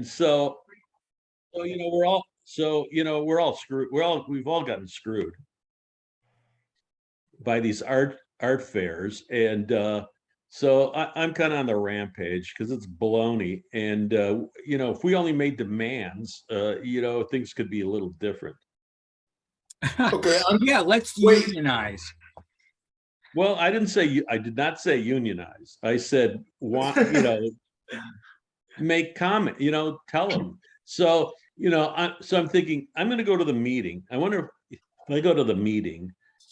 So, we're all screwed. We've all gotten screwed by these art fairs. And so I'm kind of on the rampage because it's baloney. And if we only made demands, things could be a little different. Okay. Yeah, let's Wait. unionize. Well, I did not say unionize. I said, make comment, tell them. So, I'm thinking I'm going to go to the meeting. I wonder if I go to the meeting,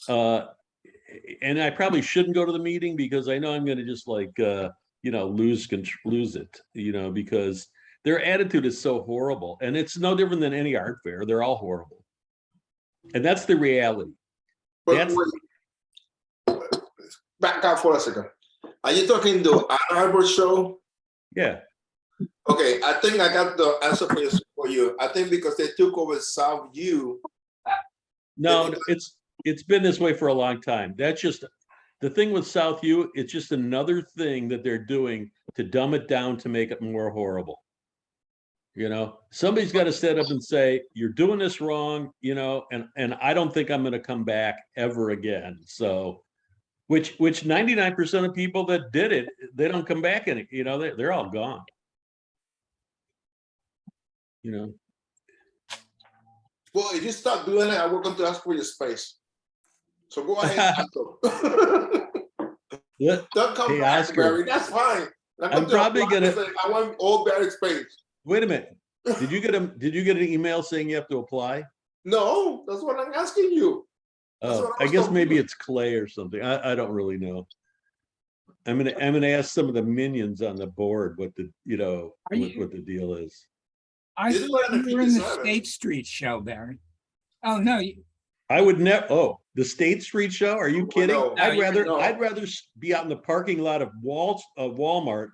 and I probably shouldn't go to the meeting because I know I'm going to just lose it, because their attitude is so horrible, and it's no different than any art fair. They're all horrible. And that's the reality. But wait, back up for a second. Are you talking the Ann Arbor show? Yeah. Okay, I think I got the answer for you. I think because they took over South U. No, it's been this way for a long time. That's just the thing with South U. It's just another thing that they're doing to dumb it down to make it more horrible. Somebody's got to stand up and say, you're doing this wrong, and I don't think I'm going to come back ever again. So, which 99% of people that did it, they don't come back in it. They're all gone. Well, if you start doing it, I'm going to ask for your space. So go ahead. Don't come back, Barry. That's fine. I'm probably gonna. I want all Barry's space. Wait a minute. Did you get an email saying you have to apply? No, that's what I'm asking you. Oh, I guess maybe it's Clay or something. I don't really know. I'm gonna ask some of the minions on the board what the what the deal is. I thought you were in the State Street show, Barry. Oh no, I would never. Oh, the State Street show? Are you kidding? No, I'd rather be out in the parking lot of Walmart,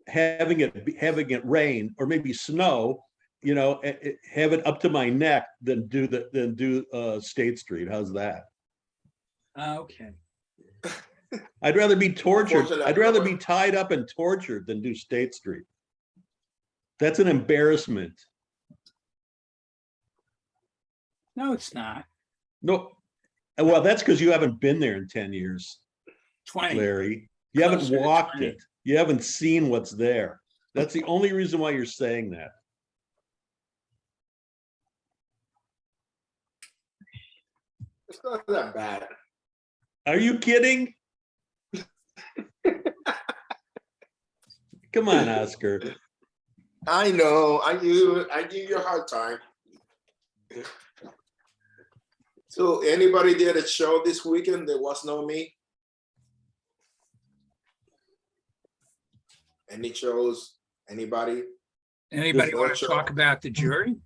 having it rain or maybe snow, have it up to my neck than do State Street. How's that? Okay. I'd rather be tortured. I'd rather be tied up and tortured than do State Street. That's an embarrassment. No, it's not. No. Well, that's because you haven't been there in 10 years. 20. Larry. You haven't walked it. You haven't seen what's there. That's the only reason why you're saying that. It's not that bad. Are you kidding? Come on, Oscar. I know. I give you a hard time. So anybody did a show this weekend? There was no me. Any shows? Anybody? Anybody want to talk about the jury?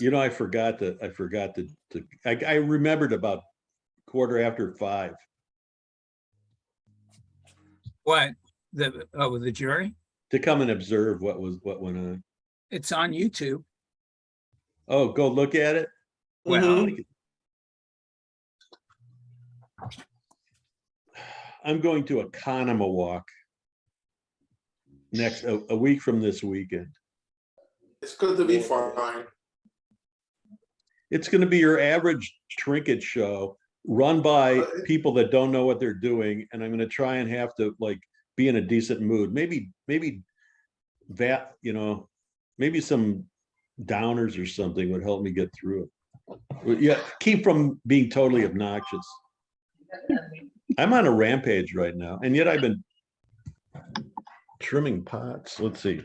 I forgot to. I remembered about 5:15. What? The jury? To come and observe what went on. It's on YouTube. Oh, go look at it. Well, I'm going to Economo Walk a week from this weekend. It's going to be fine. It's going to be your average trinket show run by people that don't know what they're doing, and I'm going to try and have to be in a decent mood. Maybe that, maybe some downers or something would help me get through it. Yeah, keep from being totally obnoxious. I'm on a rampage right now, and yet I've been trimming pots. Let's see.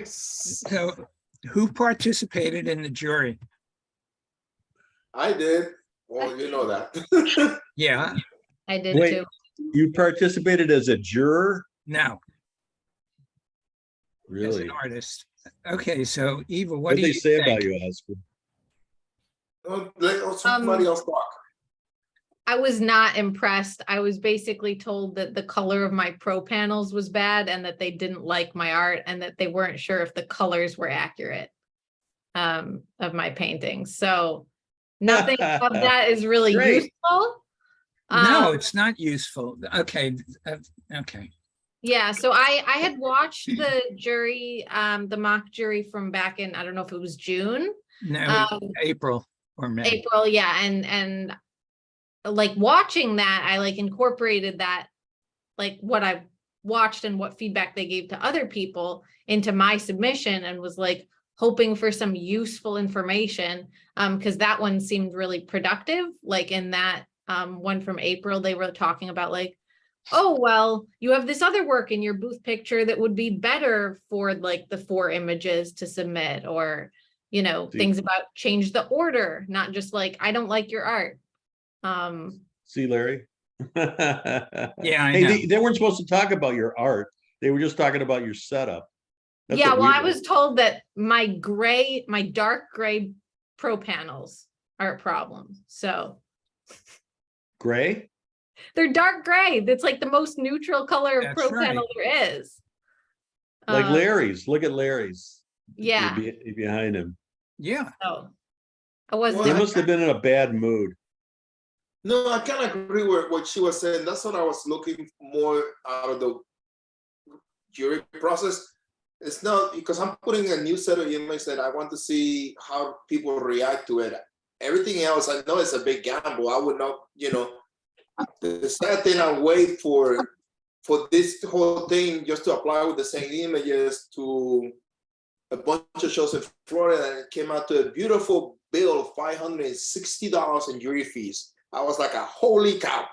so who participated in the jury? I did. Well, you know that. Yeah. I did too. You participated as a juror? No. Really? As an artist. Okay, so Eva, what do they you say think? about you, Oscar? Let somebody else talk. I was not impressed. I was basically told that the color of my pro panels was bad and that they didn't like my art and that they weren't sure if the colors were accurate of my paintings. So nothing of that is really useful. No, it's not useful. Okay. Okay. Yeah, so I had watched the jury, the mock jury from back in, I don't know if it was June, No, April or May. April, yeah, and like watching that, I like incorporated that, like what I watched and what feedback they gave to other people into my submission, and was like hoping for some useful information, because that one seemed really productive. Like in that one from April, they were talking about like, oh, well, you have this other work in your booth picture that would be better for like the 4 images to submit, or, you know, See. things about change the order, not just like, I don't like your art. See, Larry? Yeah, I Hey, know. they weren't supposed to talk about your art. They were just talking about your setup. That's Yeah, what well, we I did. was told that my dark gray pro panels are a problem. So Gray? they're dark gray. That's like the most neutral color of That's pro right. panel there is. Like Um, Larry's. Look at Larry's. Yeah. You're behind him. Yeah. So I wasn't. He Well, must have been in a bad mood. No, I kind of agree with what she was saying. That's what I was looking more out of the jury process. It's not because I'm putting a new set of images that I want to see how people react to it. Everything else, I know it's a big gamble. I would not, the sad thing, I wait for this whole thing just to apply with the same images to a bunch of shows in Florida, and it came out to a beautiful bill of $560 in jury fees. I was like, holy cow.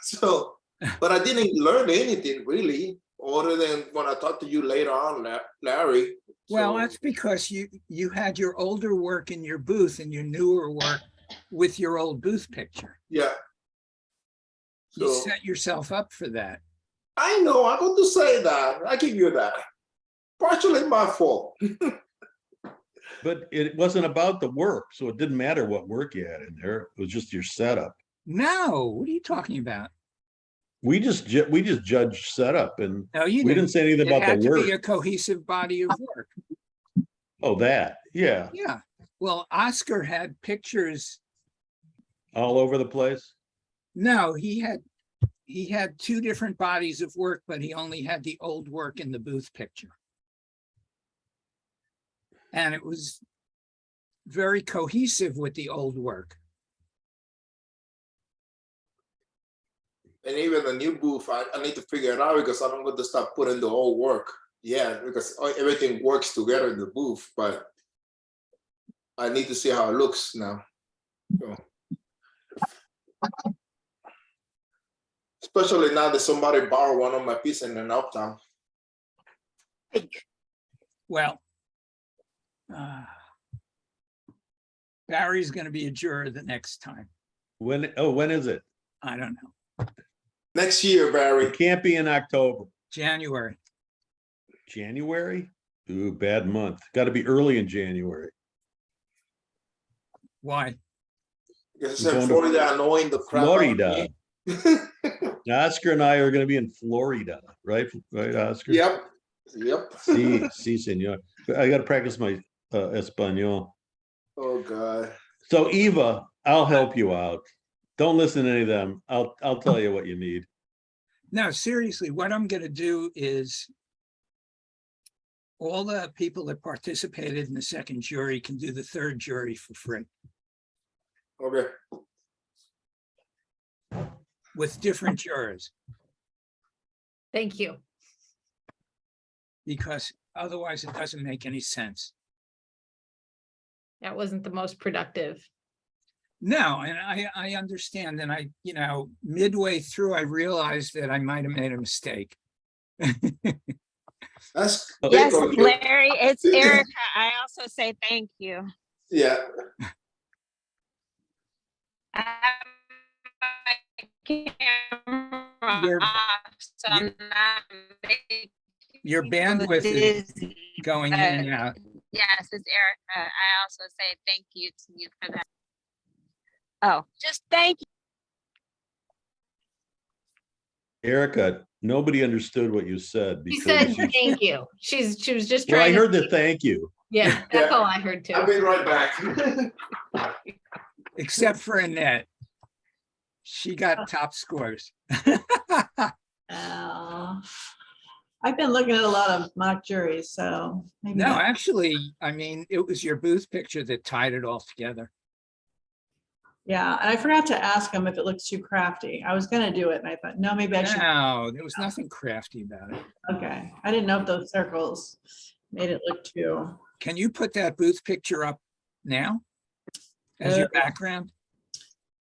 So, but I didn't learn anything really, other than when I talked to you later on, Larry. Well, So, that's because you had your older work in your booth and your newer work with your old booth picture. yeah. You So set yourself up for that. I know, I'm going to say that. I give you that. Partially my fault. But it wasn't about the work, so it didn't matter what work you had in there. It was just your setup. No, what are you talking about? We just judged setup, and No, you we didn't say anything It about had the to work. be a cohesive body of work. Oh, that, yeah, Yeah. Well, Oscar had pictures. all over the place. No, he had 2 different bodies of work, but he only had the old work in the booth picture. And it was very cohesive with the old work. And even the new booth, I need to figure it out because I'm going to start putting the old work. Yeah, because everything works together in the booth, but I need to see how it looks now. So. Especially now that somebody borrowed one of my pieces in an uptown. Well, Barry's going to be a juror the next time. When is it? I don't know. Next year, Barry. It can't be in October. January. January? Ooh, bad month. Got to be early in January. Why? Because I'm in going to Florida, annoying the crap out of Florida. me. Oscar and I are going to be in Florida, right? Right, Oscar? Yep. Sí, señor. I got to practice my Espanol. Oh God. So Eva, I'll help you out. Don't listen to any of them. I'll tell you what you need. No, seriously, what I'm going to do is all the people that participated in the second jury can do the third jury for free Okay. with different jurors, Thank you. because otherwise it doesn't make any sense. That wasn't the most productive. No, and I understand. And I, midway through, I realized that I might have made a mistake. That's Yes, big of you. Larry, it's Erica. I also say thank you. Yeah. I have my camera Your- off, so your- I'm not making Your people bandwidth is dizzy, going in but and out. Yes, it's Erica. I also say thank you to you for that. Oh, just thank you. Erica, nobody understood what you said She because said, thank you. She was just well, I trying to. heard the thank you. Yeah, that's Yeah. all I heard too. I'll be right back. Except for Annette. She got top scores. Oh. I've been looking at a lot of mock juries, so maybe. No, that- actually, I mean, it was your booth picture that tied it all together. Yeah, and I forgot to ask him if it looks too crafty. I was gonna do it and I thought, no, maybe I should. No, there was nothing crafty about it. Okay, I didn't know if those circles made it look too. Can you put that booth picture up now? As your Uh, background?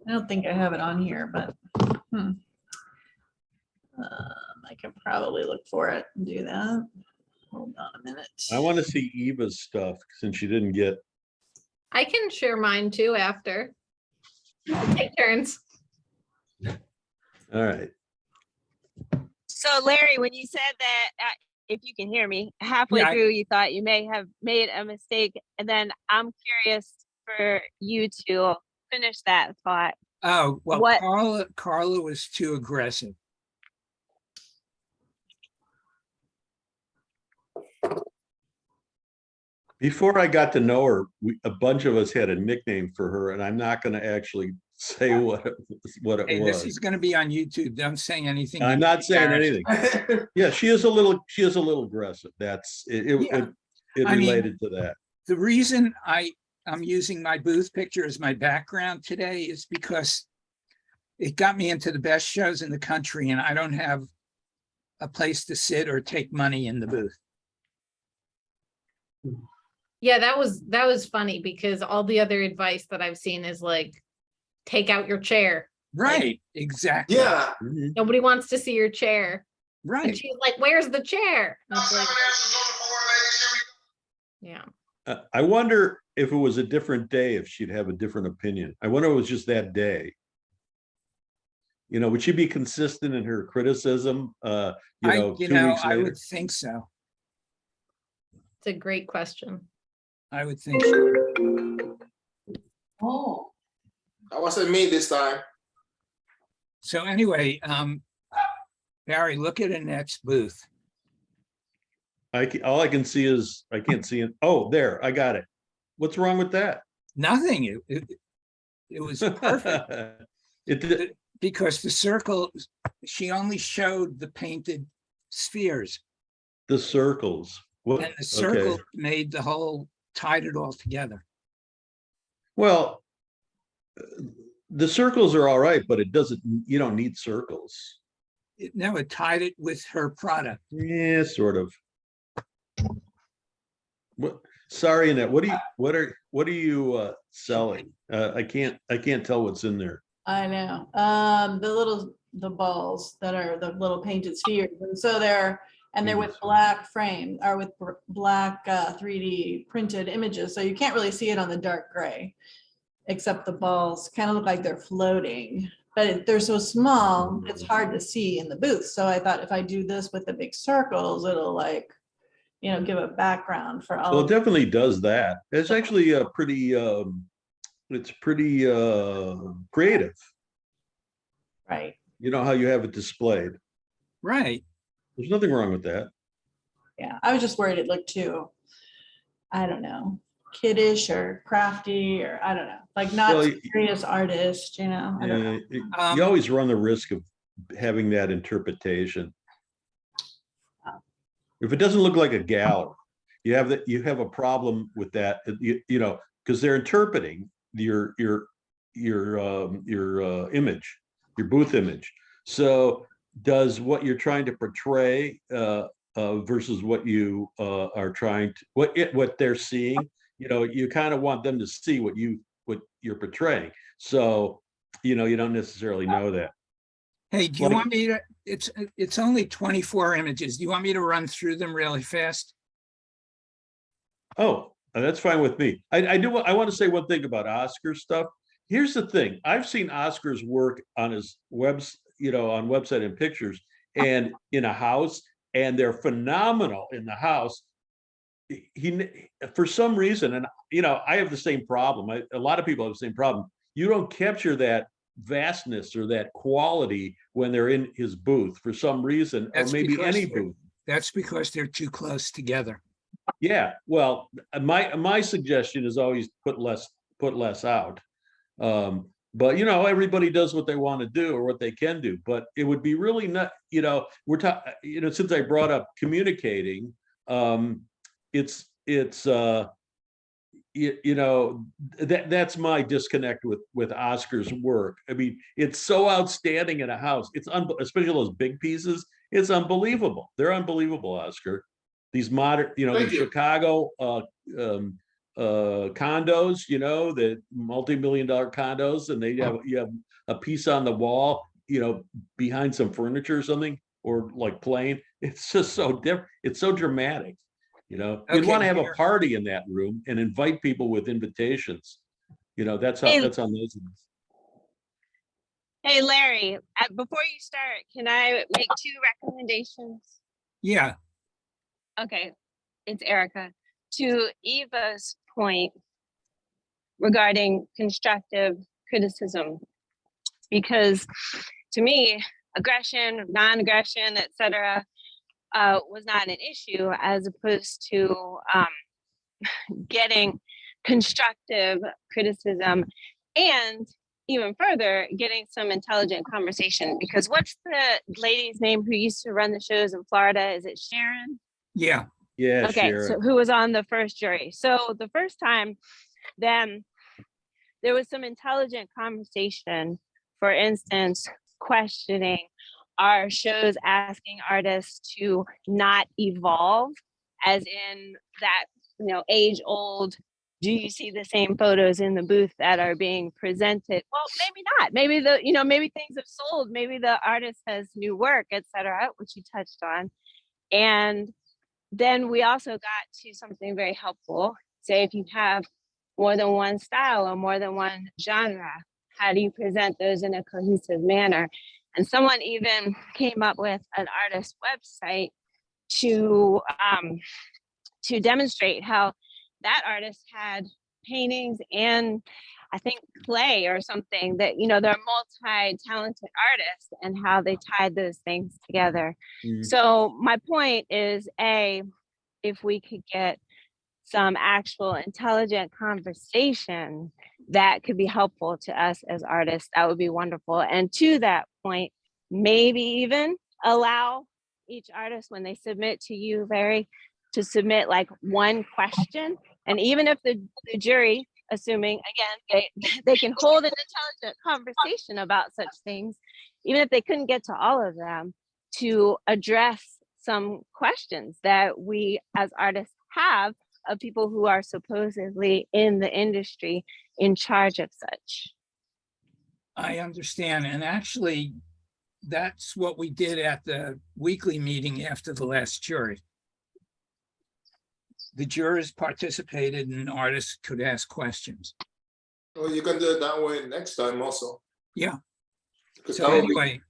I don't think I have it on here, but I can probably look for it and do that. Hold on a minute. I want to see Eva's stuff since she didn't get, I can share mine too after. Take turns. all right. So Larry, when you said that, if you can hear me, halfway Yeah, through you thought you may have made a mistake, and then I'm curious for you to finish that thought. Oh, well, What- Carla was too aggressive. Before I got to know her, a bunch of us had a nickname for her, and I'm not going to actually say what it Hey, this is was. gonna be on YouTube. Don't say anything. I'm not saying anything. Yeah, she is a little aggressive. That's it. Yeah. It I mean- related to that. The reason I'm using my booth picture as my background today is because it got me into the best shows in the country, and I don't have a place to sit or take money in the booth. Yeah, that was funny because all the other advice that I've seen is like, take out your chair. Right, exactly. Yeah, Mhm. Nobody wants to see your chair. And Right. she's like, where's the chair? And it's like, yeah. I wonder if it was a different day, if she'd have a different opinion. I wonder if it was just that day. You know, would she be consistent in her criticism? You know, 2 weeks I later. would think so. It's a great question. I would think so. Oh. I wasn't me this time. So anyway, Barry, look at Annette's booth. All I can see is, I can't see it. Oh, there, I got it. What's wrong with that? Nothing. It was perfect It, because the circle, she only showed the painted spheres, the circles. What? and the Okay. circle made the whole, tied it all together. Well, the circles are all right, but it doesn't, you don't need circles. No, it tied it with her product. Yeah, sort of. What, sorry, Annette, what are you selling? I can't tell what's in there. I know. The balls that are the little painted spheres. And so they're Painted with spheres. black frame or with black 3D printed images. So you can't really see it on the dark gray, except the balls kind of look like they're floating. But they're so small, it's hard to see in the booth. So I thought if I do this with the big circles, it'll like, give a background for all. Well, it of definitely does that. It's actually a pretty, it's pretty creative. Right. You know how you have it displayed. Right. There's nothing wrong with that. Yeah. I was just worried it looked too, I don't know, kiddish or crafty or I don't know, like not Well, serious artist, I don't know. Yeah, you always run the risk of having that interpretation. If it doesn't look like a gallery, you have a problem with that, you know, because they're interpreting your image, your booth image. So does what you're trying to portray versus what you are trying to, what they're seeing, you know, you kind of want them to see what you're portraying. So, you know, you don't necessarily know that. Hey, do you Like- want me to, it's only 24 images. Do you want me to run through them really fast? Oh, that's fine with me. I want to say one thing about Oscar's stuff. Here's the thing. I've seen Oscar's work on his webs, you know, on website and pictures and in a house, and they're phenomenal in the house. He, for some reason, and you know, I have the same problem. A lot of people have the same problem. You don't capture that vastness or that quality when they're in his booth for some reason, or That's maybe because any they're- booth. That's because they're too close together. Yeah, well, my suggestion is always put less out. But you know, everybody does what they want to do or what they can do. But it would be really not, you know, we're talking, you know, since I brought up communicating, it's you know, that's my disconnect with Oscar's work. I mean, it's so outstanding in a house. It's especially those big pieces. It's unbelievable. They're unbelievable, Oscar. These modern, you know, Thank these you. Chicago condos, you know, the multi-million-dollar condos, and you have a piece on the wall, you know, behind some furniture or something, or like plain. It's just so different. It's so dramatic. You know, you'd Okay, want to have a here. party in that room and invite people with invitations. You know, that's Hey. on those. Hey, Larry, before you start, can I make 2 recommendations? Yeah, Okay, it's Erica. To Eva's point regarding constructive criticism, because to me, aggression, non-aggression, etc., was not an issue, as opposed to getting constructive criticism, and even further, getting some intelligent conversation. Because what's the lady's name who used to run the shows in Florida? Is it Sharon? yeah. Yeah, Okay, Sharon. so who was on the first jury? So the first time, then there was some intelligent conversation. For instance, questioning, are shows asking artists to not evolve, as in that, you know, age old, do you see the same photos in the booth that are being presented? Well, maybe not. Maybe you know, maybe things have sold. Maybe the artist has new work, etc., which you touched on. And then we also got to something very helpful. Say if you have more than one style or more than one genre, how do you present those in a cohesive manner? And someone even came up with an artist website to demonstrate how that artist had paintings and I think clay or something, that, you know, they're multi-talented artists, and how they tied those things together. Mhm. So my point is, if we could get some actual intelligent conversation that could be helpful to us as artists, that would be wonderful. And to that point, maybe even allow each artist, when they submit to you, Larry, to submit like one question. And even if the jury, assuming again they can hold an intelligent conversation about such things, even if they couldn't get to all of them, to address some questions that we as artists have of people who are supposedly in the industry in charge of such. I understand. And actually, that's what we did at the weekly meeting after the last jury. The jurors participated and artists could ask questions. Well, you can do it that way next time also. Yeah. Because So that would be- anyway,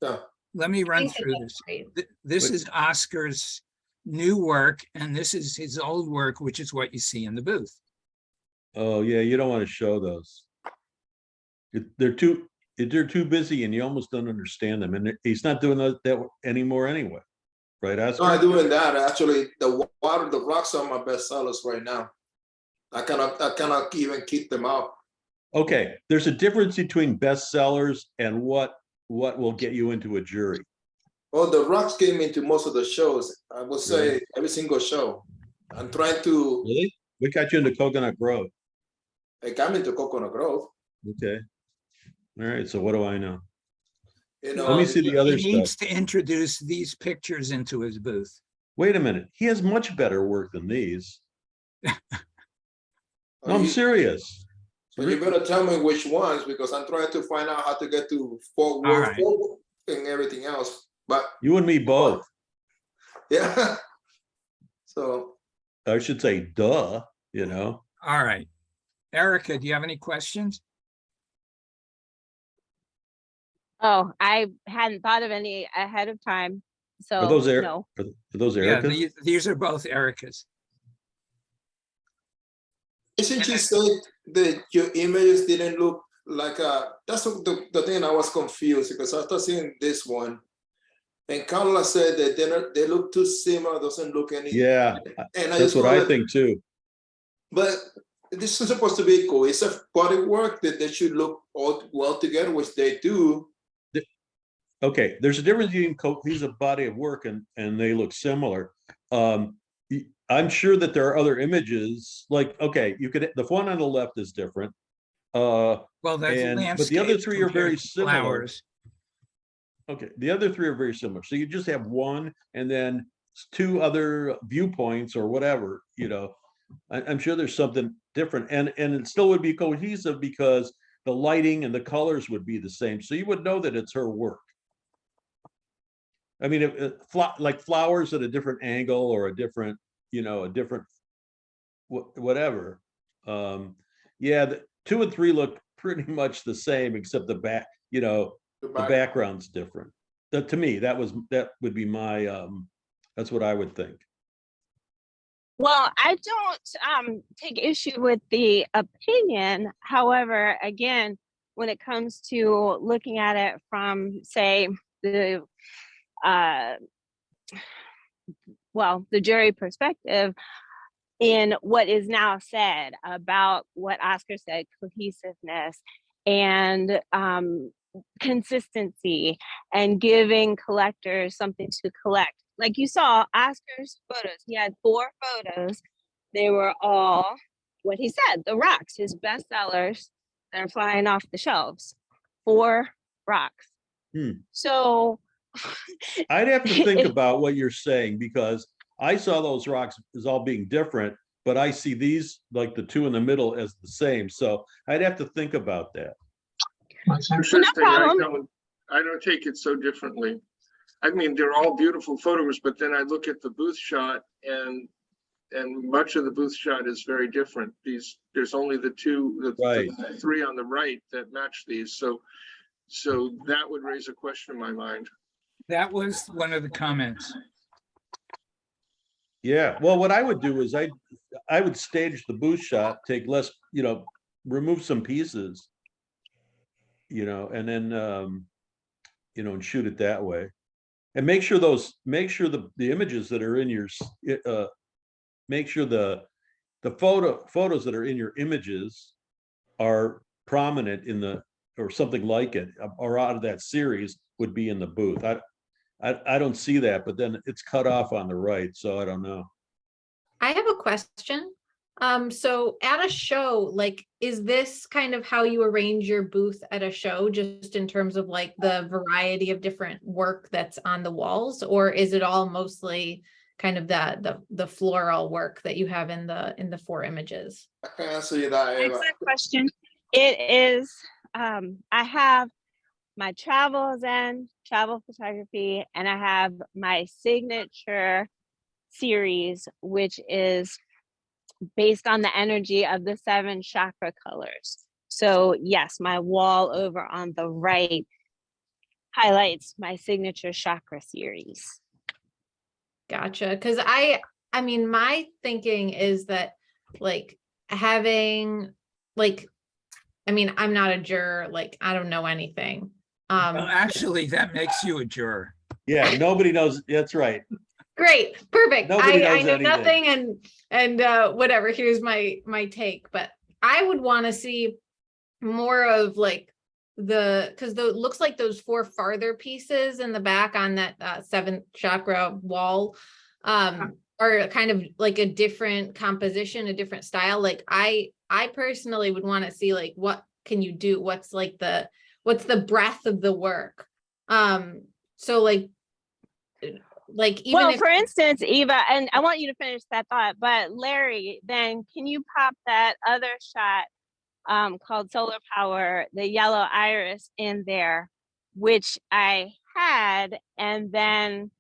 yeah. let me run think that through that's this. great. This Wait. is Oscar's new work, and this is his old work, which is what you see in the booth. Oh yeah, you don't want to show those. They're too busy, and you almost don't understand them. And he's not doing that anymore anyway, right, Oscar? No, I'm doing that. Actually, the rocks are my best sellers right now. I cannot even keep them out. Okay, there's a difference between bestsellers and what will get you into a jury. Well, the rocks came into most of the shows. I would say Really? every single show. I'm trying to. Really? What got you into Coconut Grove? Like, I'm into Coconut Grove. Okay. All right. So what do I know? You Let know, me see the other He stuff. needs to introduce these pictures into his booth. Wait a minute. He has much better work than these. No, I'm you- serious. So you better tell me which ones, because I'm trying to find out how to get to Fort All Worth right. and everything else. But You and me both. yeah. So I should say, duh, you know. All right. Erica, do you have any questions? Oh, I hadn't thought of any ahead of time. So Are those no. Are those Yeah, Erica's? these are both Erica's. isn't you saying that your images didn't look like that's the thing I was confused, because after seeing this one, and Carla said that they look too similar, doesn't look any. Yeah, And that's what I think too. But this is supposed to be a cohesive body work that they should look all well together, which they do. Okay, there's a difference between cohesive body of work and they look similar. I'm sure that there are other images, like, okay, you could, the one on the left is different. Well, that's But the other landscapes three are compared very to similar. flowers. Okay, the other three are very similar. So you just have one and then two other viewpoints or whatever, you know. I'm sure there's something different, and it still would be cohesive because the lighting and the colors would be the same. So you would know that it's her work. I mean, like flowers at a different angle or a different, you know, a different whatever. Yeah, the 2 and 3 look pretty much the same, except the back, you know, the background's different. That, to me, that would be my that's what I would think. Well, I don't take issue with the opinion. However, again, when it comes to looking at it from, say, the the jury perspective, in what is now said about what Oscar said, cohesiveness and consistency and giving collectors something to collect. Like you saw Oscar's photos, he had 4 photos. They were all what he said, the rocks, his best sellers that are flying off the shelves. 4 rocks. So I'd have to think about what you're saying, because I saw those rocks as all being different, but I see these, like the 2 in the middle, as the same. So I'd have to think about that. I don't take it so differently. I mean, they're all beautiful photos, but then I look at the booth shot, and much of the booth shot is very different. There's only the 3 on the right that match these. So that would raise a question in my mind. That was one of the comments. Yeah, well, what I would do is I would stage the booth shot, take less, you know, remove some pieces, you know, and then you know, and shoot it that way. And make sure the images that are in your make sure the photos that are in your images are prominent in the, or something like it, or out of that series would be in the booth. I don't see that, but then it's cut off on the right, so I don't know. I have a question. So at a show, like, is this kind of how you arrange your booth at a show, just in terms of like the variety of different work that's on the walls, or is it all mostly kind of the floral work that you have in the 4 images? I can answer you that, Eva. excellent question. It is, I have my travel photography, and I have my signature series, which is based on the energy of the 7 chakra colors. So yes, my wall over on the right highlights my signature chakra series. Gotcha. Because I mean, my thinking is that, like, having, like, I mean, I'm not a juror, like, I don't know anything. Well, actually, that makes you a juror. Yeah, nobody knows. That's right. Great, perfect. Nobody I knows know anything. nothing, and whatever. Here's my take, but I would want to see more of like because it looks like those 4 farther pieces in the back on that 7th chakra wall are kind of like a different composition, a different style. Like I personally would want to see, like, what can you do? What's the breadth of the work? So like even well, if, for instance, Eva, and I want you to finish that thought, but Larry, then can you pop that other shot called Solar Power, the yellow iris in there, which I had, and then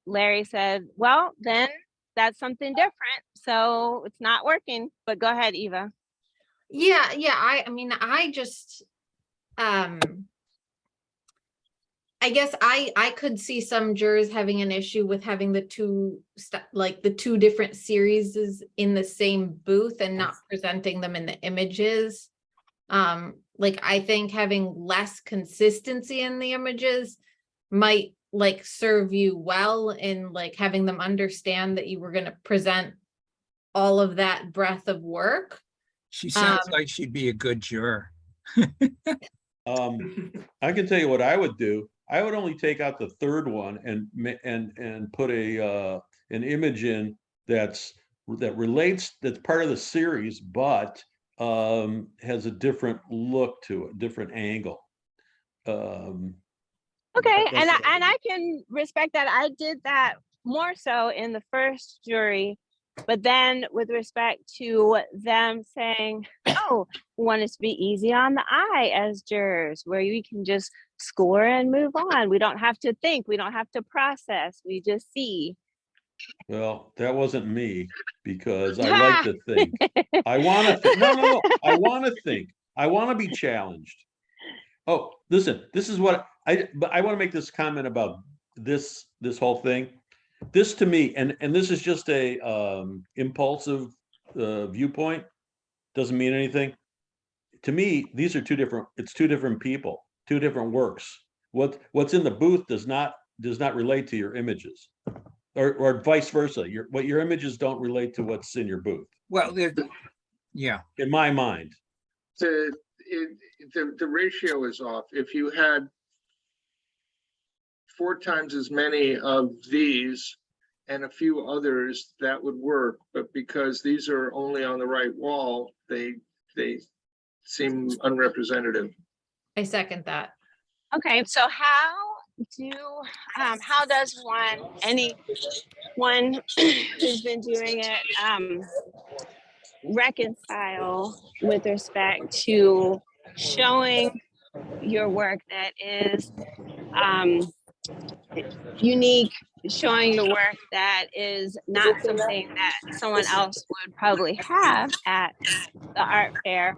Larry said, well, then that's something different, so it's not working. But go ahead, Eva. yeah, I mean, I just I guess I could see some jurors having an issue with having the 2 different series in the same booth and not presenting them in the images. Like, I think having less consistency in the images might like serve you well in like having them understand that you were going to present all of that breadth of work. She sounds like she'd be a good juror. I can tell you what I would do. I would only take out the third one and put an image in that relates, that's part of the series, but has a different look to it, different angle. Okay, That's and what I I can respect that. I did that more so in the first jury, but then with respect to them saying, "Oh, we want it to be easy on the eye as jurors, where we can just score and move on. We don't have to think, we don't have to process, we just see." Well, that wasn't me, because I like to think. I want to think. No. I want to think. I want to be challenged. Oh, listen, this is what but I want to make this comment about this whole thing. This to me, and this is just a impulsive viewpoint, doesn't mean anything. To me, these are it's two different people, two different works. What's in the booth does not relate to your images. Or vice versa. What your images don't relate to what's in your booth, Well, yeah, in my mind. The ratio is off. If you had 4 times as many of these and a few others, that would work. But because these are only on the right wall, they seem unrepresentative. I second that. Okay, so how does anyone who's been doing it reconcile with respect to showing your work that is unique, showing your work that is not something that someone else would probably have at the art fair?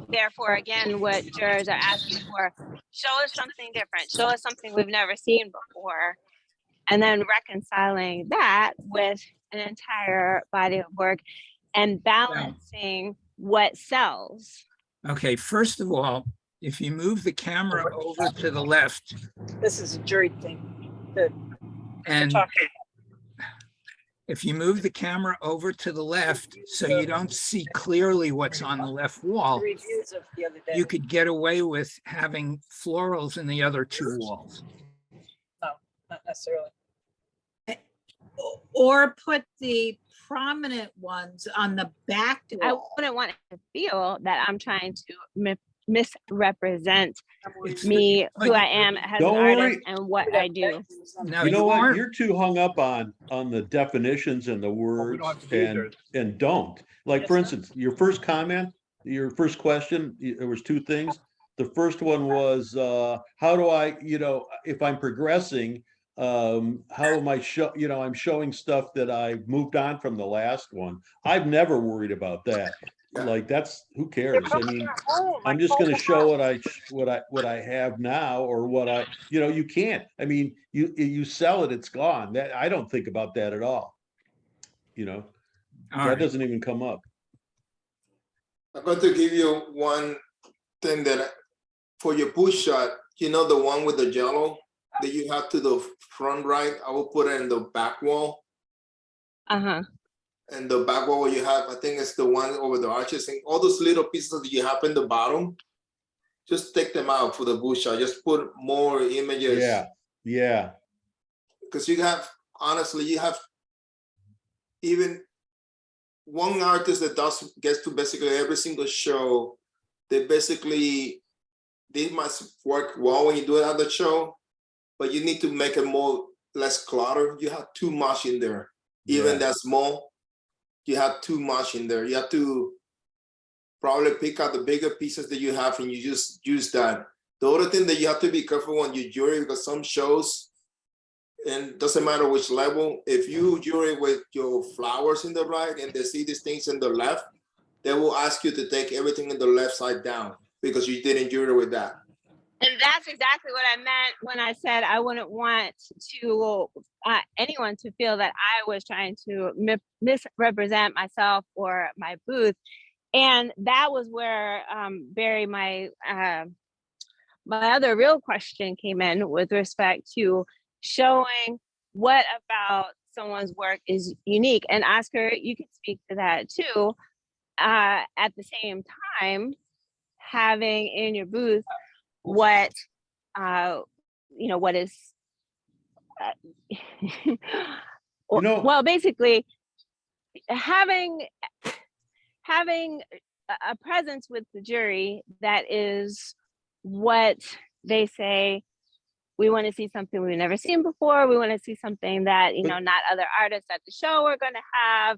Therefore, again, what jurors are asking for, show us something different, show us something we've never seen before, and then reconciling that with an entire body of work and balancing what sells. okay, first of all, if you move the camera over to the left This is a jury thing. The and talking. if you move the camera over to the left so you don't see clearly what's on the left wall, Reviews of the other day. you could get away with having florals in the other two walls. No, not necessarily. Or put the prominent ones on the back I wall. wouldn't want it to feel that I'm trying to misrepresent It's me, who like- I am as an Don't artist worry. and what I do. No, You know what? aren't. You're too hung up on the definitions and the words and don't. Like, for instance, your first comment, your first question, there was 2 things. The first one was, how do I, if I'm progressing, how am I I'm showing stuff that I moved on from the last one. I've never worried about that. Like, who cares? I mean, I'm just going to show what I have now, or what you can't. I mean, you sell it, it's gone. That I don't think about that at all. All That right. doesn't even come up. I'm going to give you one thing that for your push shot, the one with the jello that you have to the front right, I will put it in the back wall. Uh-huh. And the back wall you have, I think it's the one over the arches, and all those little pieces that you have in the bottom, just take them out for the bush shot. Just put more images. Yeah. Because you have even one artist that gets to basically every single show. They must work well when you do it at the show, but you need to make it less clutter. You have too much in there, even Yeah. that small. You have too much in there. You have to probably pick out the bigger pieces that you have, and you just use that. The other thing that you have to be careful when you jury, because some shows, and doesn't matter which level, if you jury with your flowers in the right and they see these things in the left, they will ask you to take everything in the left side down because you didn't jury with that. And that's exactly what I meant when I said I wouldn't want to anyone to feel that I was trying to misrepresent myself or my booth. And that was where Barry, my other real question came in with respect to showing what about someone's work is unique. And Oscar, you can speak to that too. At the same time, having in your booth what what is well, basically having a presence with the jury that is what they say. We want to see something we've never seen before. We want to see something that not other artists at the show are going to have,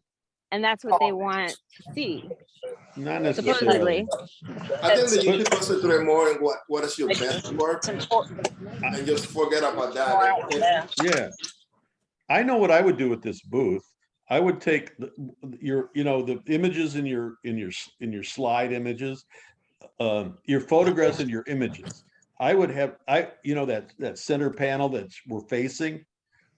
and that's what they want to see. Not necessarily. Supposedly. I think that you should concentrate more on what is your best work and just forget about that. Yeah. I know what I would do with this booth. I would take the images in your slide images, your photographs and your images. I would have that center panel that we're facing.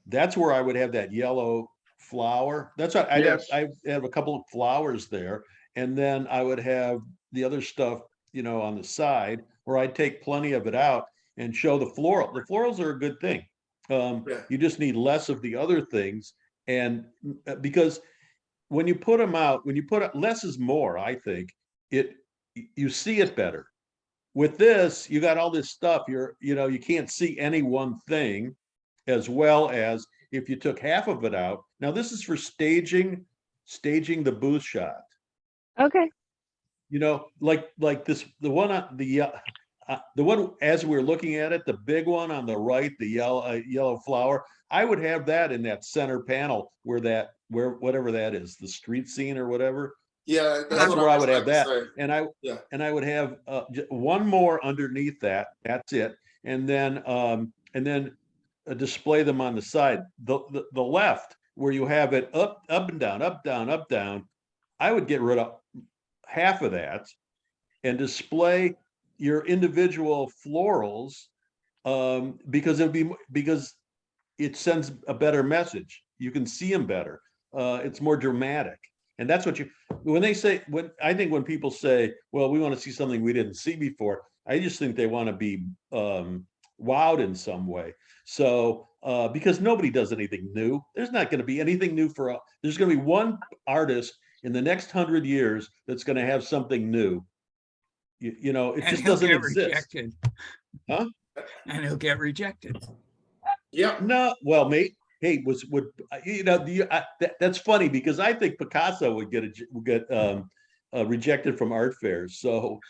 That's where I would have that yellow flower. That's what I have a couple of flowers there, and then I would have the other stuff on the side where I'd take plenty of it out and show the floral. The florals are a good thing. You just need less of the other things, and because when you put them out, less is more. I think you see it better. With this, you got all this stuff. You can't see any one thing, as well as if you took half of it out. Now this is for staging the booth shot. Okay. Like this, the one as we're looking at it, the big one on the right, the yellow flower. I would have that in that center panel where whatever that is, the street scene or whatever. Yeah, that's where I would have that, say. and I would have one more underneath that. That's it, and then display them on the side. The left where you have it up and down, up down, up down. I would get rid of half of that and display your individual florals, because it sends a better message. You can see them better. It's more dramatic. And that's what when people say, well, we want to see something we didn't see before, I just think they want to be wowed in some way. So because nobody does anything new. There's not going to be anything new there's going to be one artist in the next 100 years that's going to have something new. It just doesn't exist. Rejected. Huh? And he'll get rejected. Yeah. No, well, mate. Hey, that's funny because I think Picasso would get rejected from art fairs. So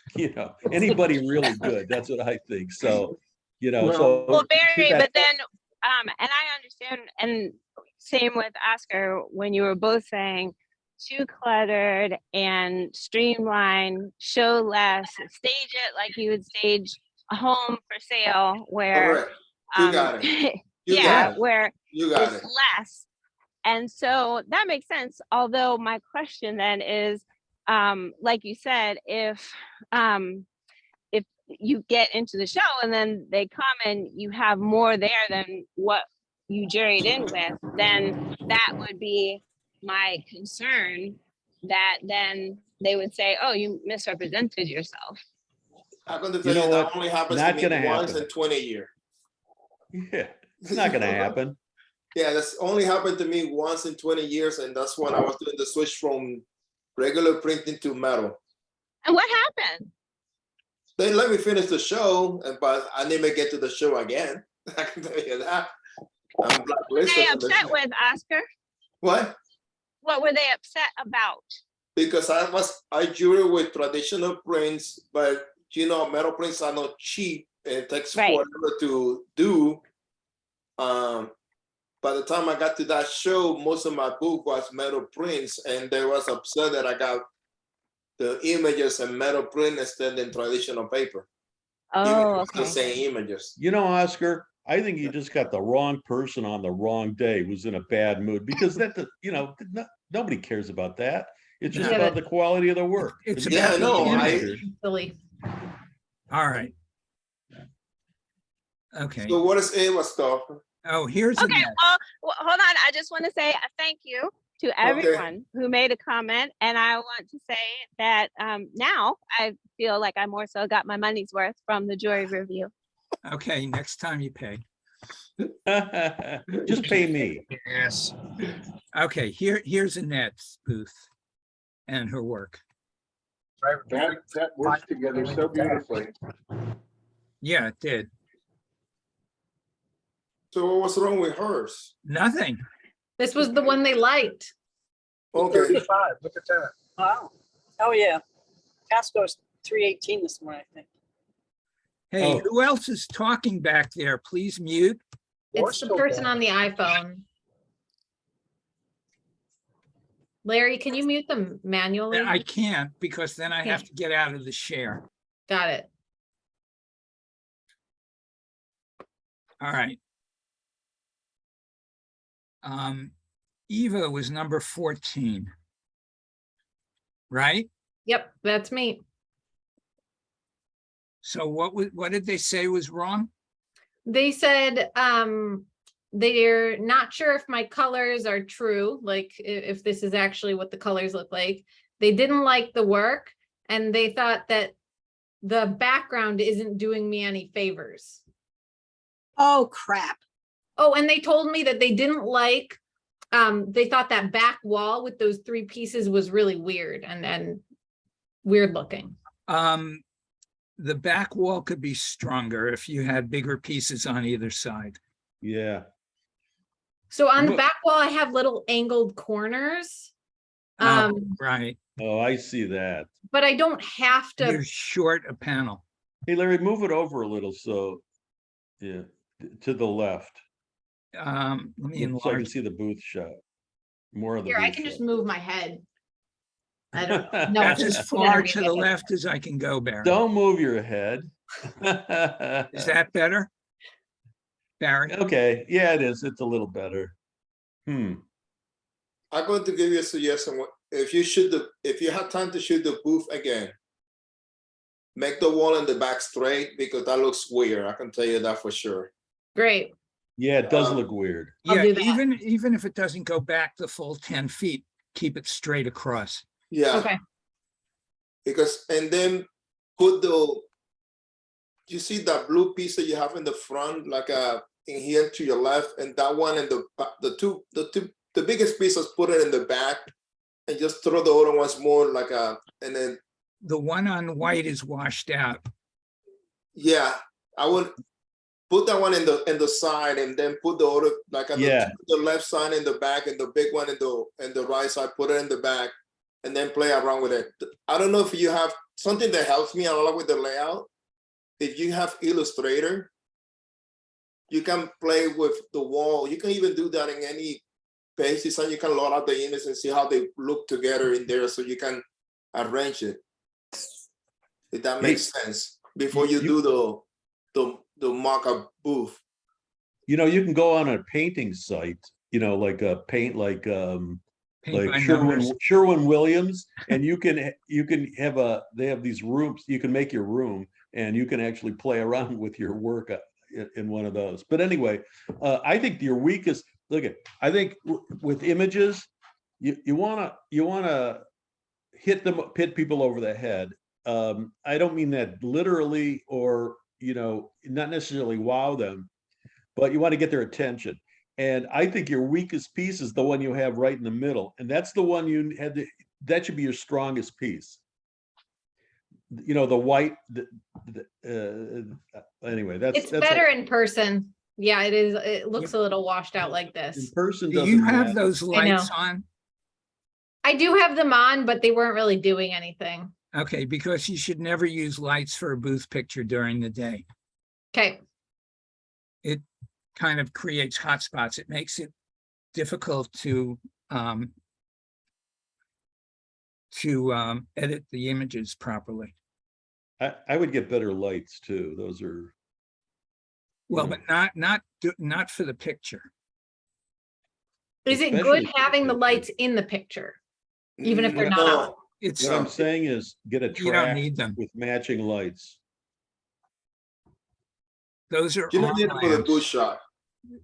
anybody really good. That's what I think. So Well, Barry, but then and I understand, and same with Oscar when you were both saying too cluttered and streamline, show less, stage it like you would stage a home for sale where you got it. Where you got it's less. And so that makes sense. Although my question then is, like you said, if you get into the show and then they come and you have more there than what you juried in with, then that would be my concern, that then they would say, oh, you misrepresented yourself. I'm going to tell you that only happens not to me gonna once happen. in 20 years. Yeah, it's not going to happen. Yeah, that's only happened to me once in 20 years, and that's when I was doing the switch from regular printing to metal. And what happened? They let me finish the show, but I never get to the show again. I can tell you that. I'm What were they upset with, Oscar? What? What were they upset about? Because I jury with traditional prints, but metal prints are not cheap. It takes forever to do. By the time I got to that show, most of my book was metal prints, and they was upset that I got the images and metal print instead than traditional paper. Oh, okay. The same images. Oscar, I think you just got the wrong person on the wrong day, who's in a bad mood, because nobody cares about that. It's just about the quality of the work. It's silly. All right. Okay. So what is Ava stuff? Oh, here's okay. Well, hold on. I just want to say a thank you to everyone who made a comment, and I want to say that now I feel like I more so got my money's worth from the jury review. Okay, next time you pay. Just pay me. Yes. Okay, here's Annette's booth and her work. That works together so beautifully. Yeah, it did. So what was wrong with hers? Nothing. This was the one they liked. Okay, 35, look at that. Wow. Oh, yeah. Casco's 318 this morning, I think. Hey, Oh. who else is talking back there? Please mute. It's the person on the iPhone. Larry, can you mute them manually? I can't because then I have Okay. to get out of the share. Got it. All right. Eva was number 14. Right? Yep, that's me. So what did they say was wrong? They said they're not sure if my colors are true, like if this is actually what the colors look like. They didn't like the work and they thought that the background isn't doing me any favors. Oh, crap. Oh, and they told me that they didn't like, they thought that back wall with those 3 pieces was really weird and weird looking. The back wall could be stronger if you had bigger pieces on either side. Yeah. So on the Look. back wall, I have little angled corners. Oh, right. Oh, I see that. But I don't have to. You're short a panel. Hey, Larry, move it over a little. So, yeah, to the left. Let me So I can enlarge. see the booth shot. More of the Here, I booth can just shot. move my head. I don't know. That's it's as just far better to me. the left as I can go, Barry. Don't move your head. Is that better? Barry? Okay? Yeah, it is. It's a little better. I'm going to give you a suggestion. If you have time to shoot the booth again, make the wall in the back straight because that looks weird. I can tell you that for sure. Great. Yeah, it does look weird. I'll Yeah, do that. even if it doesn't go back the full 10 feet, keep it straight across. Yeah. Okay. Because and then you see that blue piece that you have in the front, like in here to your left, and that one and the biggest pieces, put it in the back, and just throw the other ones more like and then The one on white is washed out. yeah, I would put that one in the side, and then put the other like on the left side in the back, and the big one in the right side. Put it in the back, and then play around with it. I don't know if you have something that helps me a lot with the layout. If you have Illustrator, you can play with the wall. You can even do that in any basis, and you can load out the image and see how they look together in there, so you can arrange it. If that makes sense, before you do the mock-up booth. You know, you can go on a painting site, you know, like a paint like Paint by numbers. Sherwin-Williams, and you can have they have these rooms. You can make your room, and you can actually play around with your work in one of those. But anyway, I think your weakest. I think with images, you wanna hit people over the head. I don't mean that literally, or not necessarily wow them, but you want to get their attention. And I think your weakest piece is the one you have right in the middle, and that's the one that should be your strongest piece. The white. Anyway, It's better in person. Yeah, it is. It looks a little washed out like in this. person. Do you doesn't have matter. those lights on? I do have them on, but they weren't really doing anything. Okay, because you should never use lights for a booth picture during the day. Okay. It kind of creates hotspots. It makes it difficult to edit the images properly. I would get better lights too. Those are. Well, but not for the picture. Is it Especially good for the having the picture. lights in the picture? Even if they're not No. on? It's What I'm saying is get a You don't track need them. with matching lights. those are You don't arm need it for the booth lamps. shot.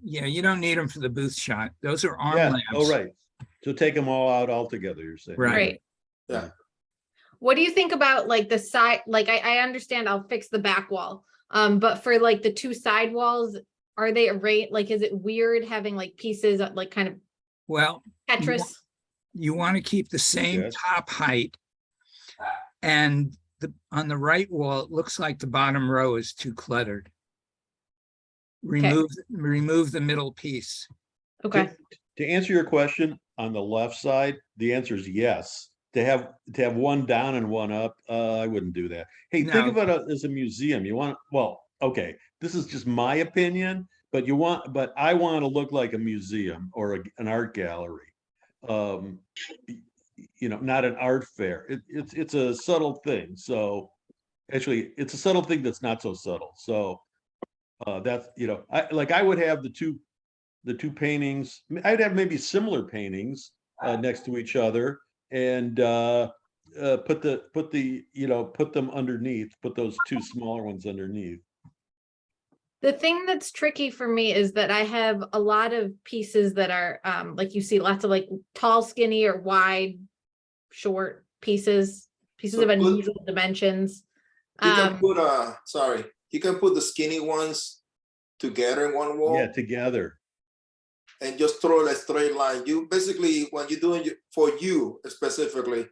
Yeah, you don't need them for the booth shot. Those are arm Yeah. lamps. Oh, right. So take them all out altogether. You're saying. Right. Great. Yeah. What do you think about like the side? Like I understand I'll fix the back wall. But for like the 2 side walls, are they arranged, like, is it weird having like pieces like kind of Well, Tetris? you want to keep the same Yes. top height. And on the right wall, it looks like the bottom row is too cluttered. Remove the middle piece. Okay, To answer your question, on the left side, the answer is yes. To have one down and one up, I wouldn't do that. Hey, think No. of it as a museum. You want, well, okay, this is just my opinion, but I want to look like a museum or an art gallery. Not an art fair. It's a subtle thing. So actually, it's a subtle thing that's not so subtle. So that's, I would have the two paintings. I'd have maybe similar paintings next to each other, and put them underneath. Put those two smaller ones underneath. the thing that's tricky for me is that I have a lot of pieces that are like you see lots of like tall, skinny, or wide, short pieces So of put- unusual dimensions. You can put you can put the skinny ones together in one wall. Yeah, together. And just throw a straight line. You basically, when you're doing it for you specifically,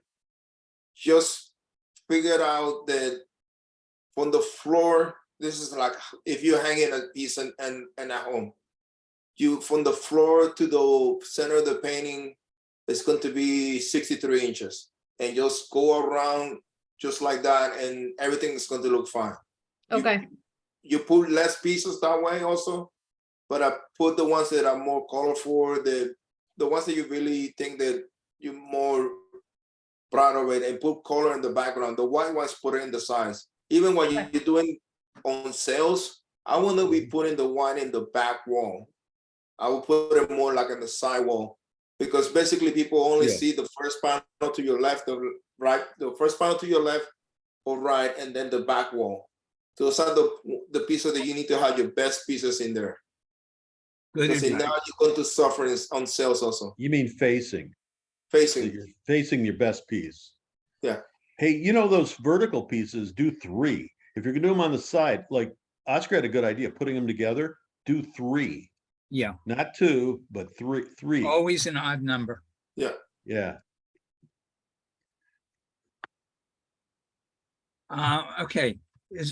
just figure out that from the floor, this is like if you're hanging a piece and at home, you from the floor to the center of the painting, it's going to be 63 inches. And just go around just like that, and everything is going to look fine. Okay, You put less pieces that way also, but I put the ones that are more colorful, the ones that you really think that you're more proud of it, and put color in the background. The white ones, put it in the sides. Even when you're doing on sales, I want to be putting the white in the back wall. I will put it more like in the side wall, because basically people only see the first panel to your left or right, the first panel to your left or right, and then the back wall. Those are the pieces that you need to have your best pieces in there. Good Because now advice. you're going to suffer on sales also. You mean facing? Facing. You're facing your best piece. Yeah. Hey, those vertical pieces, do 3. If you're gonna do them on the side, like Oscar had a good idea, putting them together, do 3. Yeah, Not 2, but 3. always an odd number. Yeah. Yeah. Okay.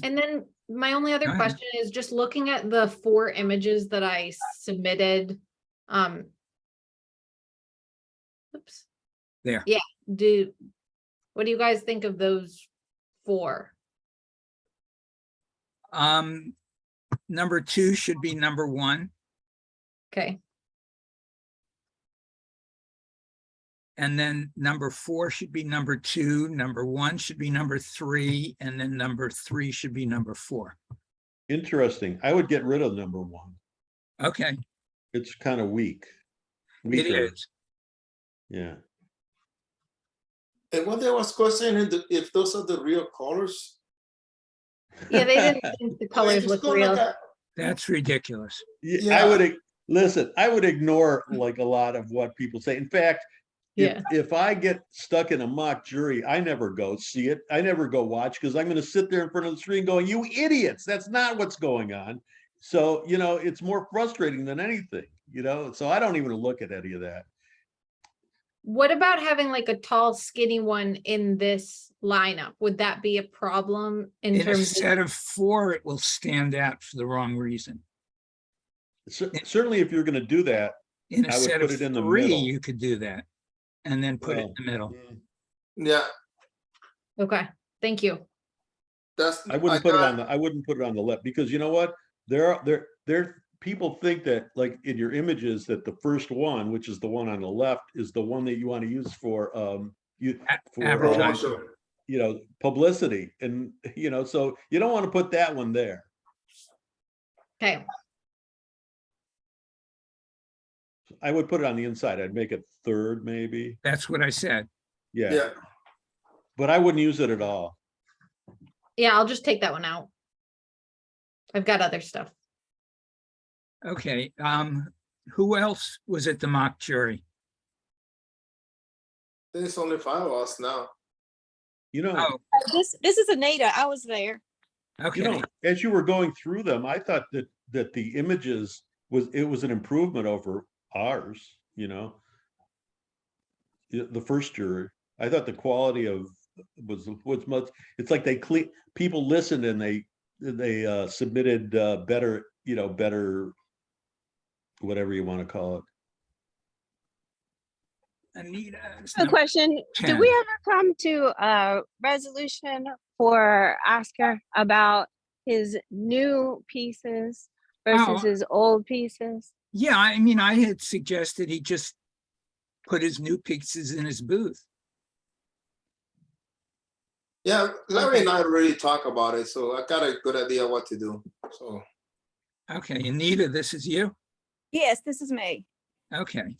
and then my only other Go ahead. question is just looking at the 4 images that I submitted. Oops. There. Yeah. What do you guys think of those 4? Number 2 should be number 1, Okay, and then number 4 should be number 2, number 1 should be number 3, and then number 3 should be number 4. Interesting. I would get rid of number 1. Okay, It's kind of weak. it Weaker. is. Yeah. And what they was questioning if those are the real colors. yeah, they didn't think the colors Just look go real. like That's ridiculous. Yeah, I would ignore like a lot of what people say. In fact, Yeah. if I get stuck in a mock jury, I never go see it. I never go watch, because I'm going to sit there in front of the screen going, "You idiots, that's not what's going on." So, it's more frustrating than anything, so I don't even look at any of that. What about having like a tall, skinny one in this lineup? Would that be a problem in In a terms of? set of 4, it will stand out for the wrong reason. Certainly, if you're going to do that, In a I would set put of it in the 3, middle. you could do that, and then put it in the middle. Yeah, Okay, thank you. that's. I wouldn't put it on the left, because you know what? There people think that, like, in your images, that the first one, which is the one on the left, is the one that you want to use for Advertising. publicity, and so you don't want to put that one there. Okay, I would put it on the inside. I'd make it 3rd, maybe. That's what I said. Yeah. But I wouldn't use it at all. yeah, I'll just take that one out. I've got other stuff. Okay, who else was at the mock jury? There's only 5 of us now. Oh, This is Anita. I was there. Okay. You know, as you were going through them, I thought that the images was an improvement over ours, you know. The first jury, I thought the quality of was much, it's like people listened and they submitted better, you know, better, whatever you want to call it. Anita. A question, did 10. we ever come to a resolution for Oscar about his new pieces versus Oh. his old pieces? Yeah, I mean, I had suggested he just put his new pieces in his booth. Yeah, Larry Okay. and I already talked about it, so I got a good idea what to do. So Okay, Anita, this is you? Yes, this is me. Okay.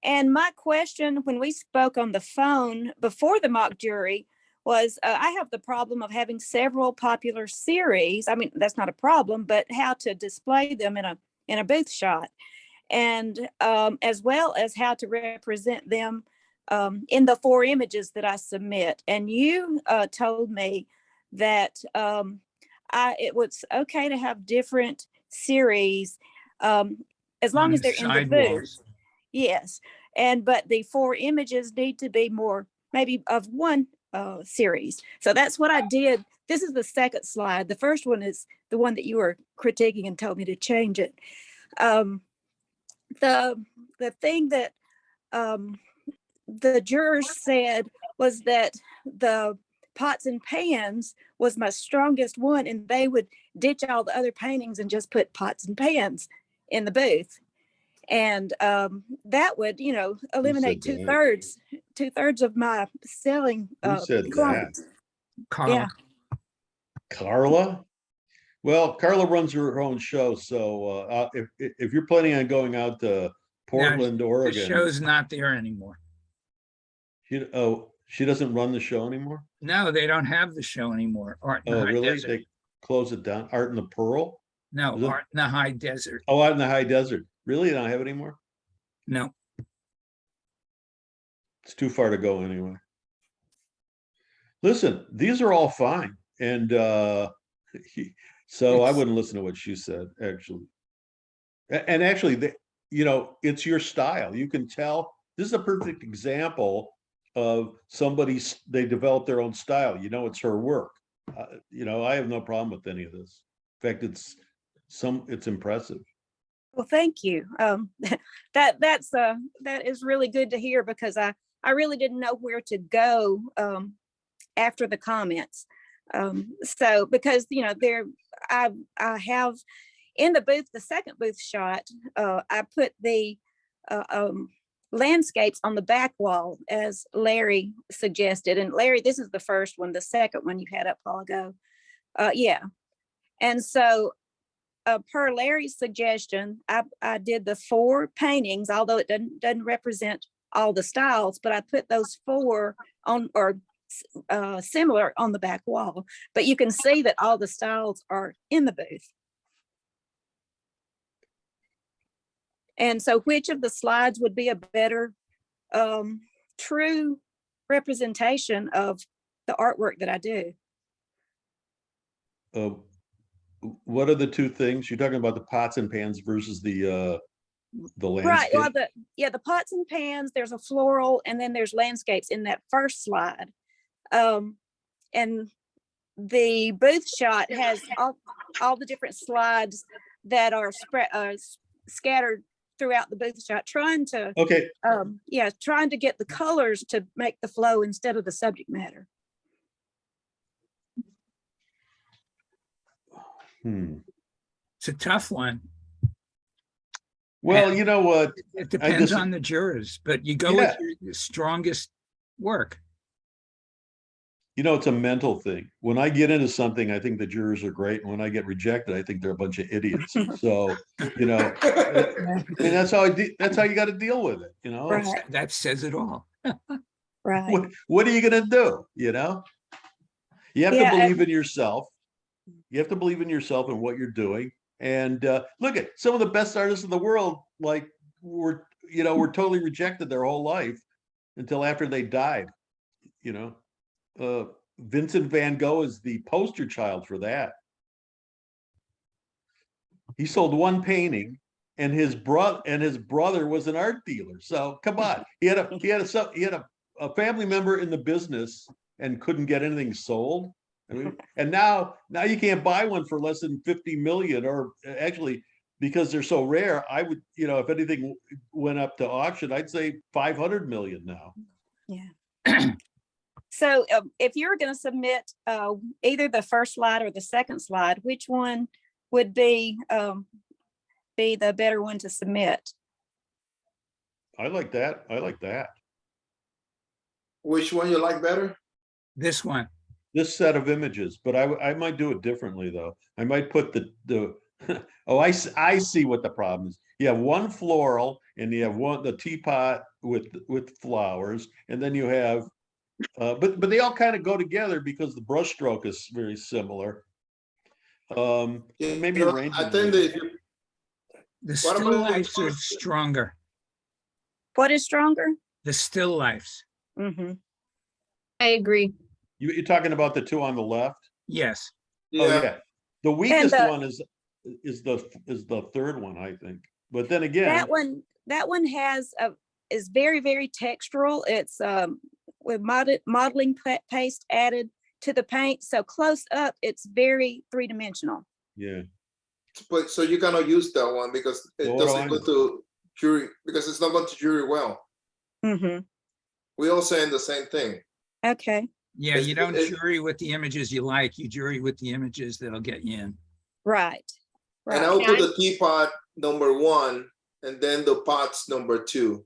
And my question when we spoke on the phone before the mock jury was I have the problem of having several popular series. I mean, that's not a problem, but how to display them in a booth shot, and as well as how to represent them in the 4 images that I submit. And you told me that it was okay to have different series as long On as the they're in the booth. sidewalls. Yes, but the 4 images need to be more maybe of one series. So that's what I did. This is the second slide. The first one is the one that you were critiquing and told me to change it. The thing that the jurors said was that the pots and pans was my strongest one, and they would ditch all the other paintings and just put pots and pans in the booth. And that would, you know, eliminate said that? 2/3 of my selling Who said that? clients. Carla. Yeah. Carla? Well, Carla runs her own show, so if you're planning on going out to Portland, The Oregon, show's not there anymore. she doesn't run the show anymore? No, they don't have the show anymore. Art in the Oh, High really? Desert. They close it down? Art in the Pearl? No, Is it- Art in the High Desert. Oh, out in the high desert. Really? They don't have it anymore? No. It's too far to go anyway. Listen, these are all fine. And so I It's- wouldn't listen to what she said, actually. And actually, you know, it's your style. You can tell this is a perfect example of they develop their own style. You know, it's her work. You know, I have no problem with any of this. In fact, it's impressive. Well, thank you. That is really good to hear, because I really didn't know where to go after the comments. So because, you know, I have in the booth, the second booth shot, I put the landscapes on the back wall as Larry suggested. And Larry, this is the first one. The second one you had up a while ago. Yeah. And so per Larry's suggestion, I did the 4 paintings, although it doesn't represent all the styles, but I put those 4 on, or similar, on the back wall. But you can see that all the styles are in the booth. And so which of the slides would be a better true representation of the artwork that I do? What are the 2 things? You're talking about the pots and pans versus the Right. landscape? Well, the pots and pans, there's a floral, and then there's landscapes in that first slide. And the booth shot has all the different slides that are scattered throughout the booth shot, trying to Okay. trying to get the colors to make the flow instead of the subject matter. It's a tough one. Well, you know what? It depends on the jurors, but you go with your strongest work. You know, it's a mental thing. When I get into something, I think the jurors are great. And when I get rejected, I think they're a bunch of idiots. So, you know, I mean, that's how you got to deal with it. You know, Right. That says it all. Right. what are you going to do? You know, you have to believe in yourself. You have to believe in yourself and what you're doing. And look at some of the best artists in the world, like were totally rejected their whole life until after they died. You know, Vincent van Gogh is the poster child for that. He sold one painting, and his brother was an art dealer. So come on, he had a family member in the business and couldn't get anything sold. I mean, and now you can't buy one for less than 50 million, or actually, because they're so rare, I would, if anything went up to auction, I'd say 500 million now. Yeah. So if you're going to submit either the first slide or the second slide, which one would be the better one to submit? I like that. Which one you like better? This one. This set of images, but I might do it differently though. I might put the oh, I see what the problem is. You have one floral, and you have the teapot with flowers, and then you have but they all kind of go together because the brush stroke is very similar. Maybe arrange I it think that if you, The What still about the lifes are first- stronger. What is stronger? The still lifes. Mm-hmm. I agree. You're talking about the two on the left? Yes. Oh, yeah. The weakest the- one is the third one, I think. But then again, That one is very, very textural. It's with modeling paste added to the paint. So close up, it's very three-dimensional. yeah. but so you're gonna use that one because it Well, what do doesn't I go know? to jury, because it's not going to jury well. Mm-hmm. We all saying the same thing. Okay. Yeah, you don't it- jury with the images you like, you jury with the images that'll get you in. Right. And I Right. will put the teapot number 1 and then the pots number 2.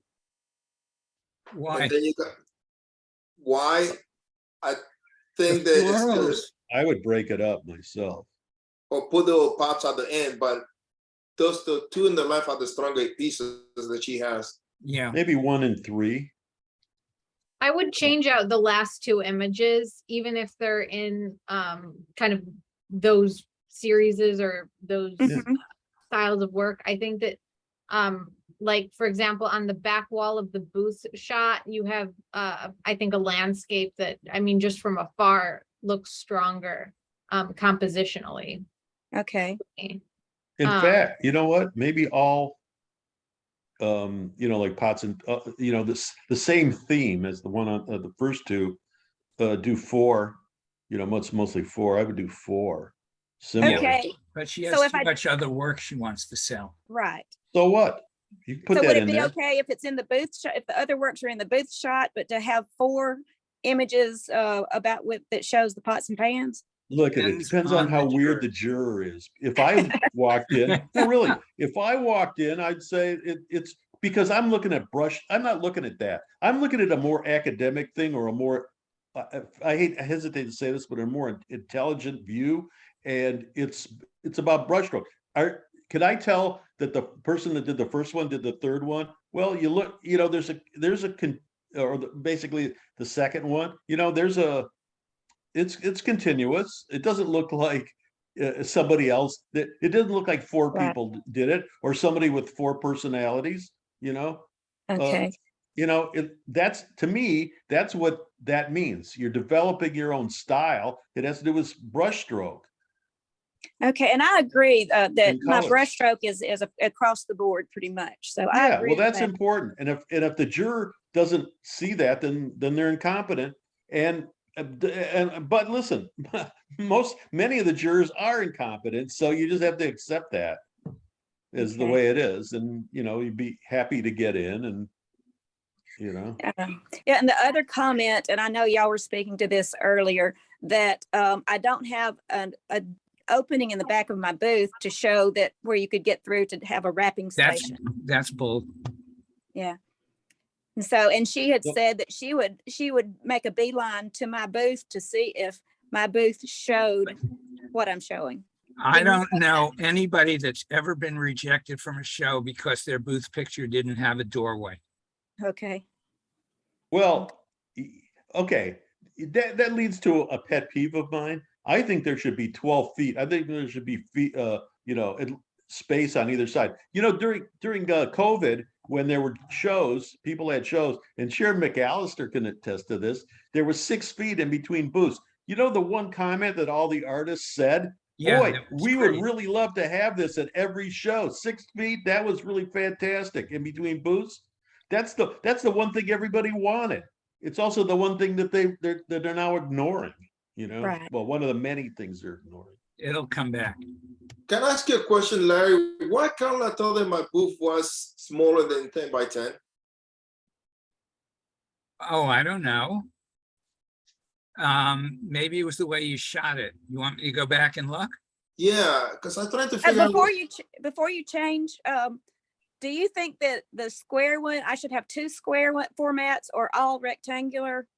Why? And then you got why? I The think that it's florals. good, I would break it up myself. or put the pots at the end, but those the 2 in the left are the stronger pieces that she has. Yeah, Maybe 1 and 3. I would change out the last two images, even if they're in kind of those series or those Mhm. styles of work. I think that like for example, on the back wall of the booth shot, you have I think a landscape that, I mean, just from afar looks stronger compositionally. Okay. In Um, fact, you know what? Maybe all like pots and the same theme as the one on the first two, do 4, mostly 4. I would do 4. Similar. Okay. but she So has if too I- much other work she wants to sell. Right. So what? You can put So that would it in be there. okay if it's in the booth shot, if the other works are in the booth shot, but to have 4 images about that shows the pots and pans? Look, it Depends depends on on how the weird the juror is. If I walked in, no, really, if I walked in, I'd say it's because I'm looking at brush. I'm not looking at that. I'm looking at a more academic thing, or a more, I hesitate to say this, but a more intelligent view. And it's about brushstroke. Can I tell that the person that did the first one did the third one? Well, you look, basically the second one, it's continuous. It doesn't look like somebody else that it doesn't look like 4 Right. people did it, or somebody with 4 personalities, Okay. that's, to me, that's what that means. You're developing your own style. It has to do with brushstroke. Okay. And I agree that And my colors. brushstroke is across the board pretty much. So I Yeah, agree well, with that's that. important. And if the juror doesn't see that, then they're incompetent. But listen, many of the jurors are incompetent, so you just have to accept that is the Okay. way it is, and you'd be happy to get in, and Yeah, and the other comment, and I know y'all were speaking to this earlier, that I don't have a opening in the back of my booth to show that where you could get through to have a wrapping station. That's bold. Yeah. And so, and she had Yep. said that she would make a beeline to my booth to see if my booth showed what I'm showing. I don't know anybody that's ever been rejected from a show because their booth picture didn't have a doorway. Okay. well, okay, that leads to a pet peeve of mine. I think there should be 12 feet. I think there should be feet, space on either side. During COVID, when there were shows, people had shows, and Sharon McAllister can attest to this. There was 6 feet in between booths. You know, the one comment that all the artists said, Yeah, boy, that was we would pretty. really love to have this at every show. 6 feet, that was really fantastic in between booths. That's the one thing everybody wanted. It's also the one thing that they're now ignoring, you know? Right. Well, one of the many things they're ignoring. It'll come back. Can I ask you a question, Larry? Why Carla told them my booth was smaller than 10 by 10? Oh, I don't know. Maybe it was the way you shot it. You want me to go back and look? Yeah, because I tried to figure out. Before you change, do you think that the square one, I should have two square formats or all rectangular?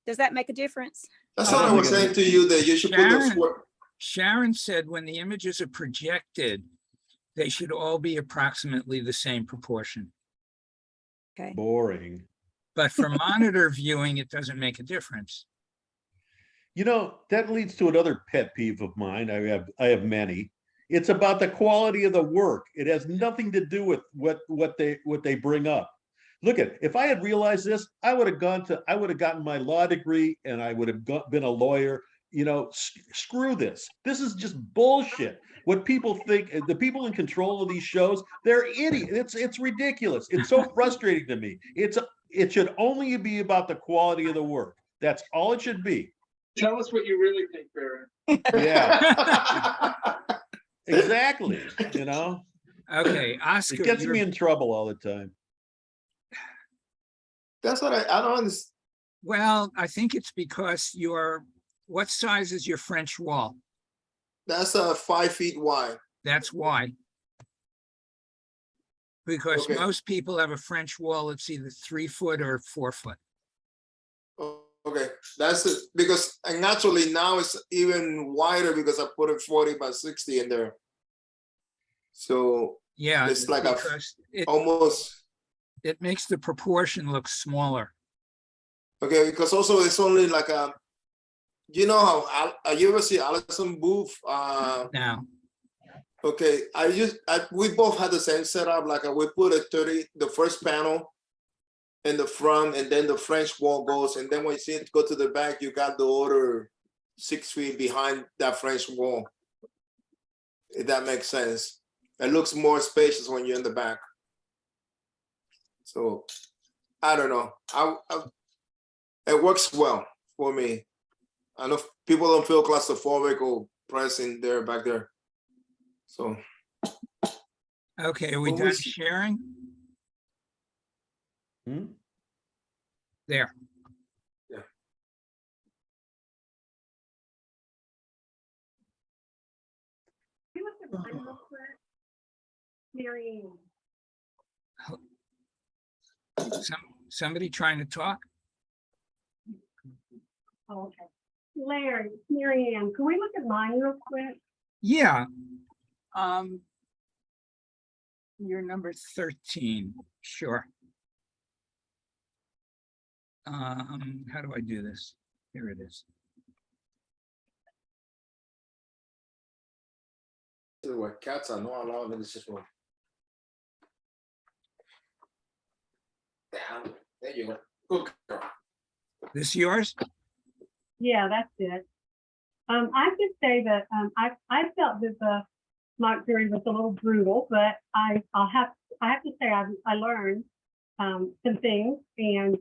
Does that make a difference? That's what I was saying to you, that you should put the Sharon. square. Sharon said when the images are projected, they should all be approximately the same proportion. Okay. Boring. But for monitor viewing, it doesn't make a difference. You know, that leads to another pet peeve of mine. I have many. It's about the quality of the work. It has nothing to do with what they bring up. Look at, if I had realized this, I would have gotten my law degree and I would have been a lawyer. You know, screw this. This is just bullshit. What people think, the people in control of these shows, they're idiots. It's ridiculous. It's so frustrating to me. It should only be about the quality of the work. That's all it should be. Tell us what you really think, Barry. Yeah, exactly. You know, Okay, Oscar. it gets you're- me in trouble all the time. That's what I don't understand. Well, I think it's because what size is your French wall? That's 5 feet wide. That's why. Because Okay. most people have a French wall that's either 3 foot or 4 foot. Okay, that's it. Because and actually now it's even wider because I put a 40 by 60 in there. So Yeah, it's like a because almost. it makes the proportion look smaller. Okay, because also it's only like a. You know how you ever see Allison booth? Now, Okay, we both had the same setup. Like we put the first panel in the front, and then the French wall goes, and then when you see it go to the back, you got the other 6 feet behind that French wall. If that makes sense, it looks more spacious when you're in the back. So I don't know. It works well for me. I know people don't feel claustrophobic or pressing there back there. So okay, are we What done was- sharing? Hmm? There. Somebody trying to talk? Oh, okay. Larry, Mary Ann, can we look at mine real quick? Yeah. You're number 13, sure. How do I do this? Here it is. this is where cats are not allowed in this room. Damn, there you go. Good girl. This yours? Yeah, that's it. I could say that I felt that the mock jury was a little brutal, but I have to say I learned some things, and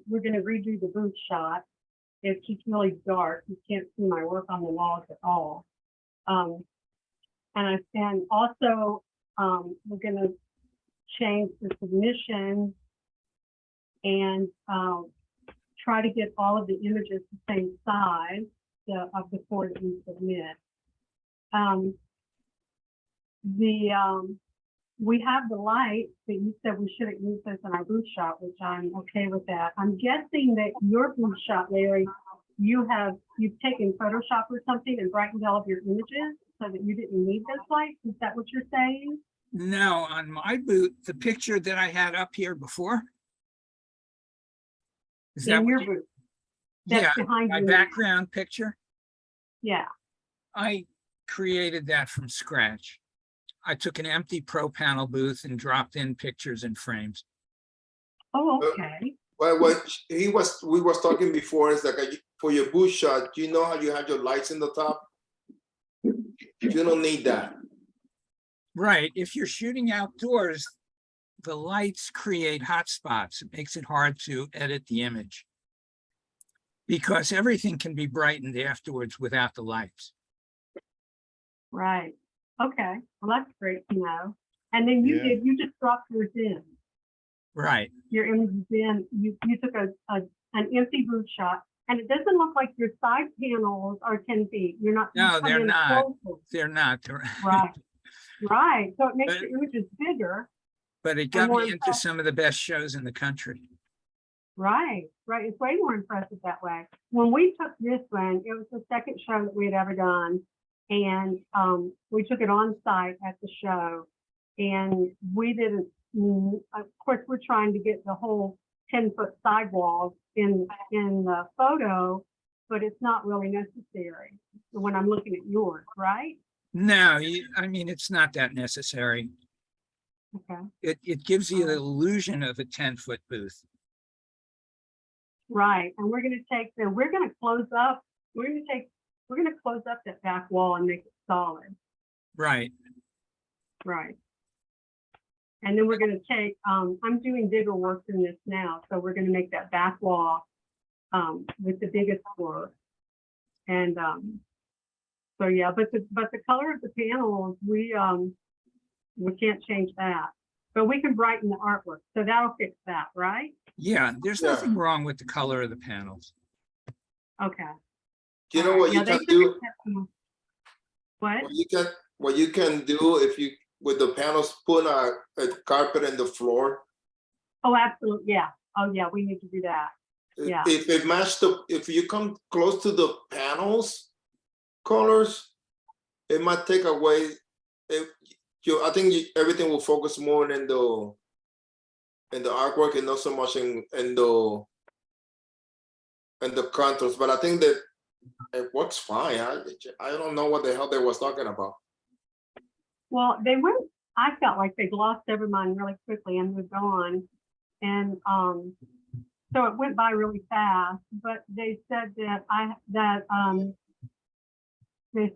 we're going to redo the booth shot. It's just really dark. You can't see my work on the walls at all. And also we're going to change the submission and try to get all of the images the same size of the four that we submit. We have the light that you said we shouldn't use this in our booth shot, which I'm okay with that. I'm guessing that your booth shot, Larry, you've taken Photoshop or something and brightened all of your images so that you didn't need this light. Is that what you're saying? No, on my booth, the picture that I had up here before. Is that In what your you- booth? That's Yeah, behind my you. background picture? Yeah. I created that from scratch. I took an empty Pro panel booth and dropped in pictures and frames. Oh, okay. Well, what we was talking before is like for your booth shot, you know how you have your lights in the top? You don't need that. Right, if you're shooting outdoors, the lights create hot spots. It makes it hard to edit the image. Because everything can be brightened afterwards without the lights. Right. Okay. Well, that's great to know. And then Yeah. you just dropped yours in. Right, Your images in. You took an empty booth shot, and it doesn't look like your side panels are 10 feet. You're not. you no, come they're in not, closer. they're not. Right. Right. So it makes But- your images bigger. But it got more me into impressive. some of the best shows in the country. Right. Right. It's way more impressive that way. When we took this one, it was the second show that we had ever done. And we took it on site at the show. And we didn't, of course, we're trying to get the whole 10-foot sidewalls in the photo, but it's not really necessary when I'm looking at yours, right? No, I mean, it's not that necessary. Okay. It gives you the illusion of a 10-foot booth. Right. And we're going to close up that back wall and make it solid. Right, Right. And then we're going to take, I'm doing bigger work than this now. So we're going to make that back wall with the biggest work. And so, yeah, but the color of the panels, we can't change that, but we can brighten the artwork. So that'll fix that, right? yeah, there's Yeah. nothing wrong with the color of the panels. Okay. You know All what right. you They can should do? accept them. What? What you can do if you with the panels put a carpet in the floor. Oh, absolutely. Yeah. Oh, yeah. We need to do that. Yeah. If it matched if you come close to the panels colors, it might take away. I think everything will focus more in the artwork and not so much in the contours. But I think that it works fine. I don't know what the hell they was talking about. Well, I felt like they glossed over mine really quickly and moved on. And so it went by really fast, but they said that they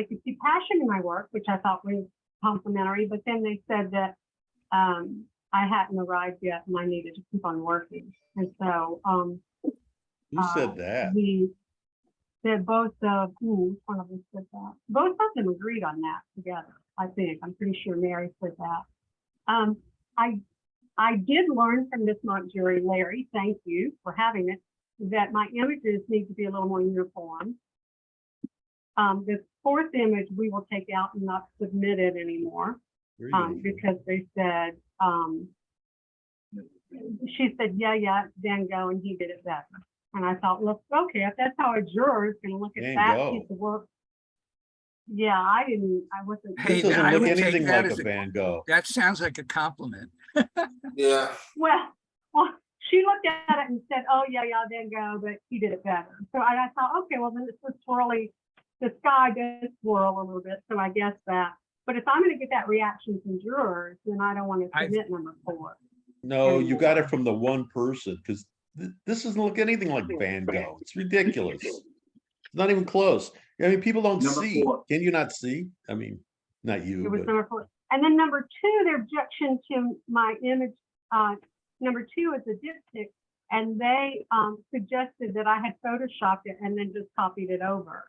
could see passion in my work, which I thought was complimentary, but then they said that I hadn't arrived yet and I needed to keep on working. And so Who said that? Both of one of them said that. Both of them agreed on that together. I think I'm pretty sure Mary said that. I did learn from this mock jury, Larry. Thank you for having it. That my images need to be a little more uniform. The fourth image we will take out and not submit it anymore because they said she said yeah Van Gogh and he did it better. And I thought, look, okay, if that's how a juror is going to look at Van that Gogh. piece of work. Yeah, I wasn't. Hey, This doesn't I look would take anything that like as a Van Gogh. That sounds like a compliment. Yeah. Well, she looked at it and said, oh, yeah, Van Gogh, but he did it better. So I thought, okay, well, then it's the swirly, the sky does swirl a little bit. So I guess that, but if I'm going to get that reaction from jurors, then I don't want to submit number 4. No, you got it from the one person because this doesn't look anything like Van Gogh. It's ridiculous. It's not even close. I mean, people don't see. Can you not see? I mean, not you. It was But number 4. And then number 2, their objection to my image, number 2 is a diptych, and they suggested that I had photoshopped it and then just copied it over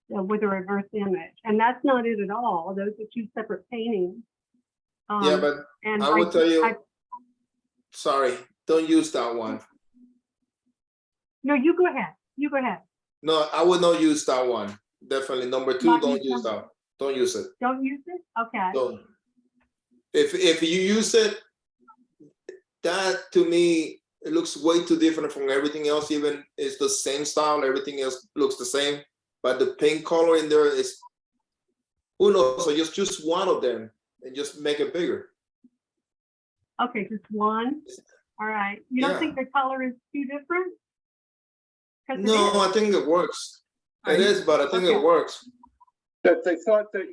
with a reverse image. And that's not it at all. Those are 2 separate paintings. Yeah, but and I will tell you, sorry, don't use that one. No, you go ahead. You go ahead. No, I would not use that one. Definitely. Number 2, Not don't use use number- that. Don't use it. Don't use it? Okay. Don't. If you use it, that to me, it looks way too different from everything else. Even it's the same style, everything else looks the same. But the paint color in there is, who knows? So just choose one of them and just make it bigger. Okay, just one. All right. You don't Yeah. think the color is too different? 'Cause it No, is. I think it works. It is, but I think Okay. it works. That they thought that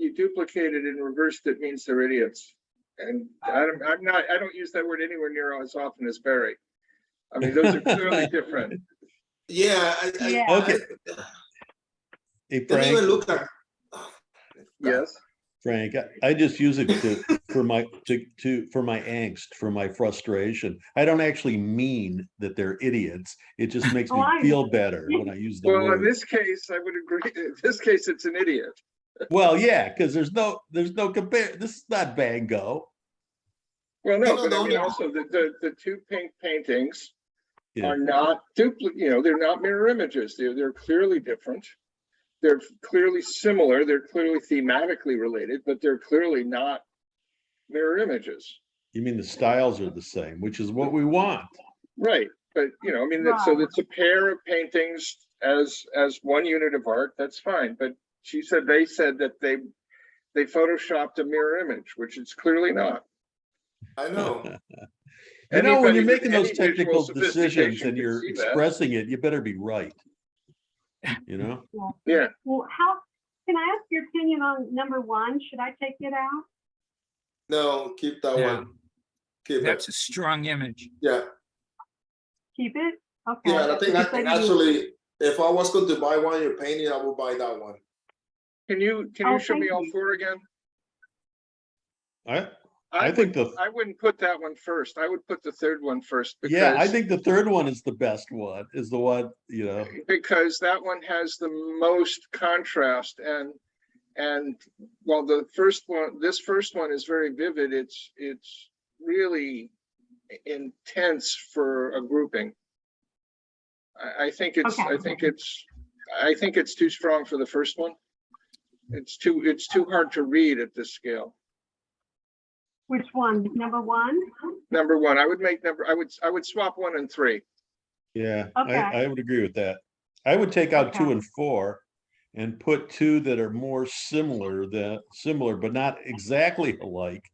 you duplicated and reversed it means they're idiots. And I don't use that word anywhere near as often as Barry. I mean, those are clearly different. Yeah, Yeah. Okay. Hey, Didn't even Frank, look at. Yes. Frank, I just use it for my angst, for my frustration. I don't actually mean that they're idiots. It just makes me Oh, I feel know. better when I use the Well, in word. this case, I would agree. In this case, it's an idiot. Well, yeah, because there's no compare. This is not Van Gogh. Well, no, but I mean, Yeah. also the two pink paintings Yeah. are not they're not mirror images. They're clearly different. They're clearly similar. They're clearly thematically related, but they're clearly not mirror images. You mean the styles are the same, which is what we want. Right. But I mean, Right. so it's a pair of paintings as one unit of art. That's fine. But they said that they photoshopped a mirror image, which it's clearly not. I know. You know, when Anybody you're with making those any visual technical decisions sophistication and can you're see that. expressing it, you better be right. You know? Yeah. Well, can I ask your opinion on number 1? Should I take it out? No, keep that No. one. Keep That's it. a strong image. Yeah. Keep it? Okay. Yeah, and I think Because I didn't- actually, if I was going to buy one you're painting, I would buy that one. Can you Oh, show me thank all you. 4 again? I think I wouldn't put that one first. I would put the third one first because yeah, I think the third one is the best one, is the one, because that one has the most contrast and while this first one is very vivid, it's really intense for a grouping. I think it's too strong for the first one. It's too hard to read at this scale. Which one? Number 1? Number 1, I would swap 1 and 3. yeah, Okay. I would agree with that. I would take out 2 Okay. and 4 and put 2 that are more similar but not exactly alike.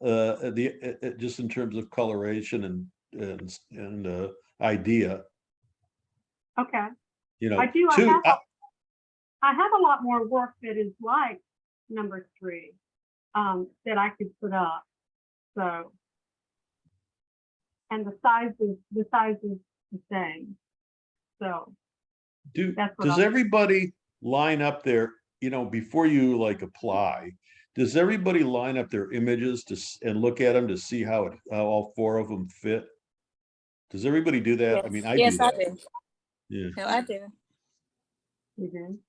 Just in terms of coloration and idea. Okay. You know, I do. two. I have a lot more work that is like number 3 that I could put up. So, and the size is the same. So that's what Does I'll- everybody line up their, before you like apply, does everybody line up their images and look at them to see how all 4 of them fit? Does everybody do that? I mean, I do that. I do. Yeah, No, I do. You do?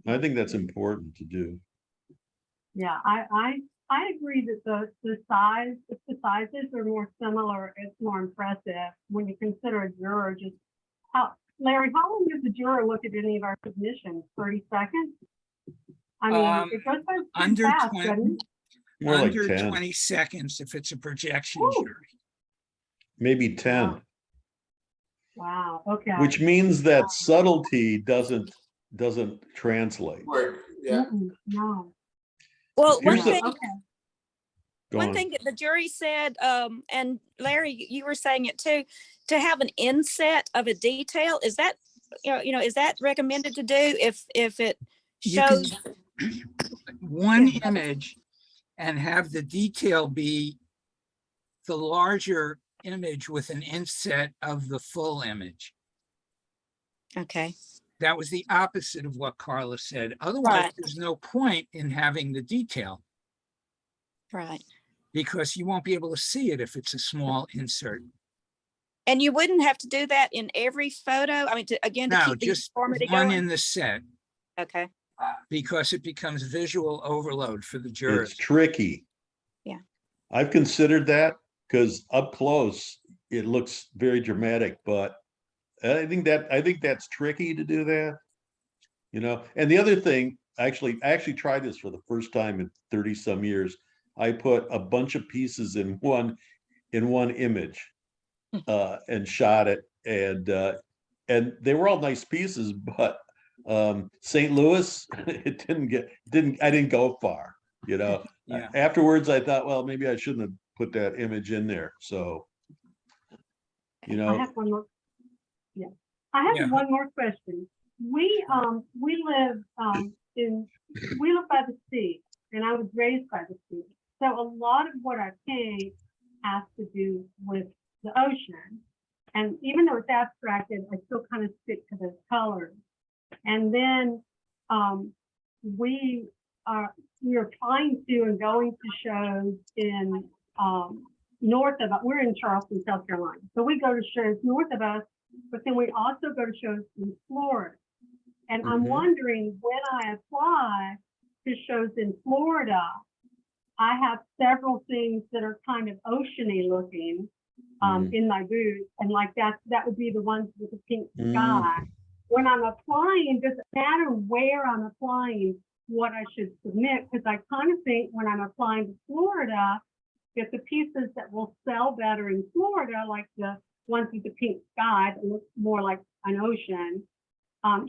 I think that's important to do. Yeah, I agree that the size, if the sizes are more similar, it's more impressive when you consider a juror just Larry, how long does the juror look at any of our submissions? 30 seconds? I mean, it goes by Under fast, 20 doesn't it? More like Under 10, 20 seconds if it's a projection Ooh. jury. maybe 10, Wow, okay. which means that subtlety doesn't translate. Work. Yeah. No. Well, Here's one the- thing, Okay. Go one on. thing that the jury said, and Larry, you were saying it too, to have an inset of a detail, is that, is that recommended to do if it You can- shows? One image and have the detail be the larger image with an inset of the full image. Okay, That was the opposite of what Carla said. Otherwise, Right. there's no point in having the detail right. because you won't be able to see it if it's a small insert. And you wouldn't have to do that in every photo? I mean, to keep No, the just uniformity one going? in the set Okay, because it becomes visual overload for the It's jurors. tricky. Yeah. I've considered that because up close, it looks very dramatic, but I think that's tricky to do that. And the other thing, I actually tried this for the first time in 30 some years. I put a bunch of pieces in one image and shot it, and they were all nice pieces, but St. Louis, I didn't go far. Yeah. Afterwards, I thought, well, maybe I shouldn't have put that image in there. So, I have one more. Yeah, I have Yeah. one more question. We live by the sea, and I was raised by the sea. So a lot of what I paint has to do with the ocean. And even though it's abstracted, I still kind of stick to those colors. And then we are trying to and going to shows in north of us. We're in Charleston, South Carolina. So we go to shows north of us, but then we also go to shows in Florida. And I'm wondering, when I apply to shows in Florida, I have several things that are kind of oceany looking in my booth. And like that would be the ones with the pink sky. When I'm applying, does it matter where I'm applying what I should submit? Because I kind of think when I'm applying to Florida, that the pieces that will sell better in Florida, like the ones with the pink sky that look more like an ocean,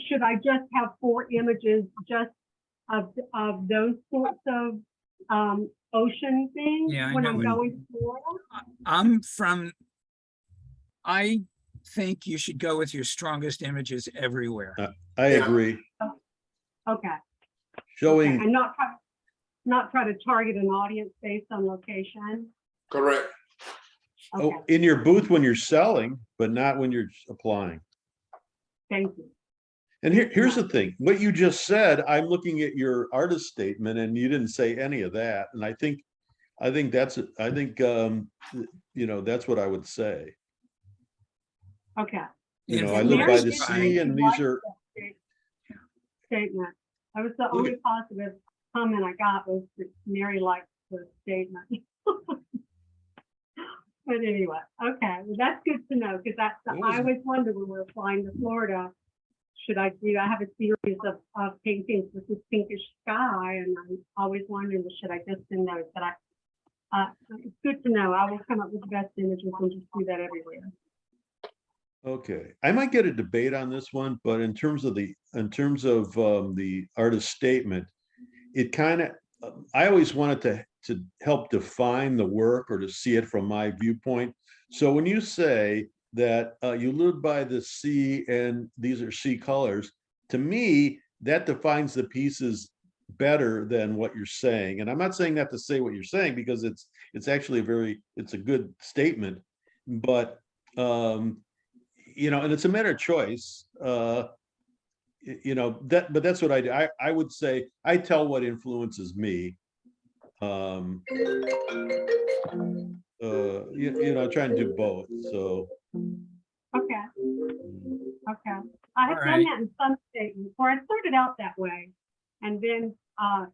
should I just have 4 images just of those sorts of ocean things when I'm going to Florida? I think you should go with your strongest images everywhere. I agree. Okay. Showing. Okay. And not try to target an audience based on location. Correct. Okay. Oh, in your booth when you're selling, but not when you're applying. Thank you. And here's the thing, what you just said, I'm looking at your artist statement and you didn't say any of that. And I think that's that's what I would say. Okay. I live by the sea and these are statement. That was the only positive comment I got, was that Mary liked the statement. But anyway, okay, well, that's good to know, because I always wonder when we're flying to Florida, I have a series of paintings with this pinkish sky, and I'm always wondering, well, should I just send those? But it's good to know. I will come up with the best images and just do that everywhere. okay. I might get a debate on this one, but in terms of the artist statement, it kind of, I always wanted to help define the work or to see it from my viewpoint. So when you say that you live by the sea and these are sea colors, to me, that defines the pieces better than what you're saying. And I'm not saying that to say what you're saying, because it's actually it's a good statement, but and it's a matter of choice. But that's what I do. I would say I tell what influences me. Try and do both. So okay. I have done that in some statements, or I started out that way, and then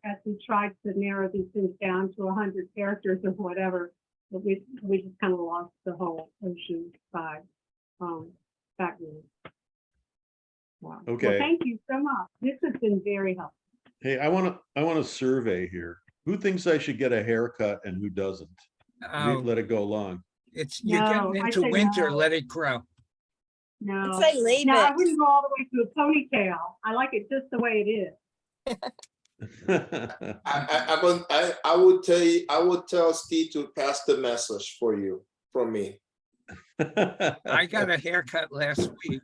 as we tried to narrow these things down to 100 characters or whatever, but we just kind of lost the whole ocean side back then. Wow. Okay. Well, thank you so much. This has been very helpful. Hey, I want a survey here. Who thinks I should get a haircut and who doesn't? Let it go along. You're getting into winter, no. let it grow. No, I'd say leave I it. wouldn't go all the way to a ponytail. I like it just the way it is. I would tell Steve to pass the message from me. I got a haircut last week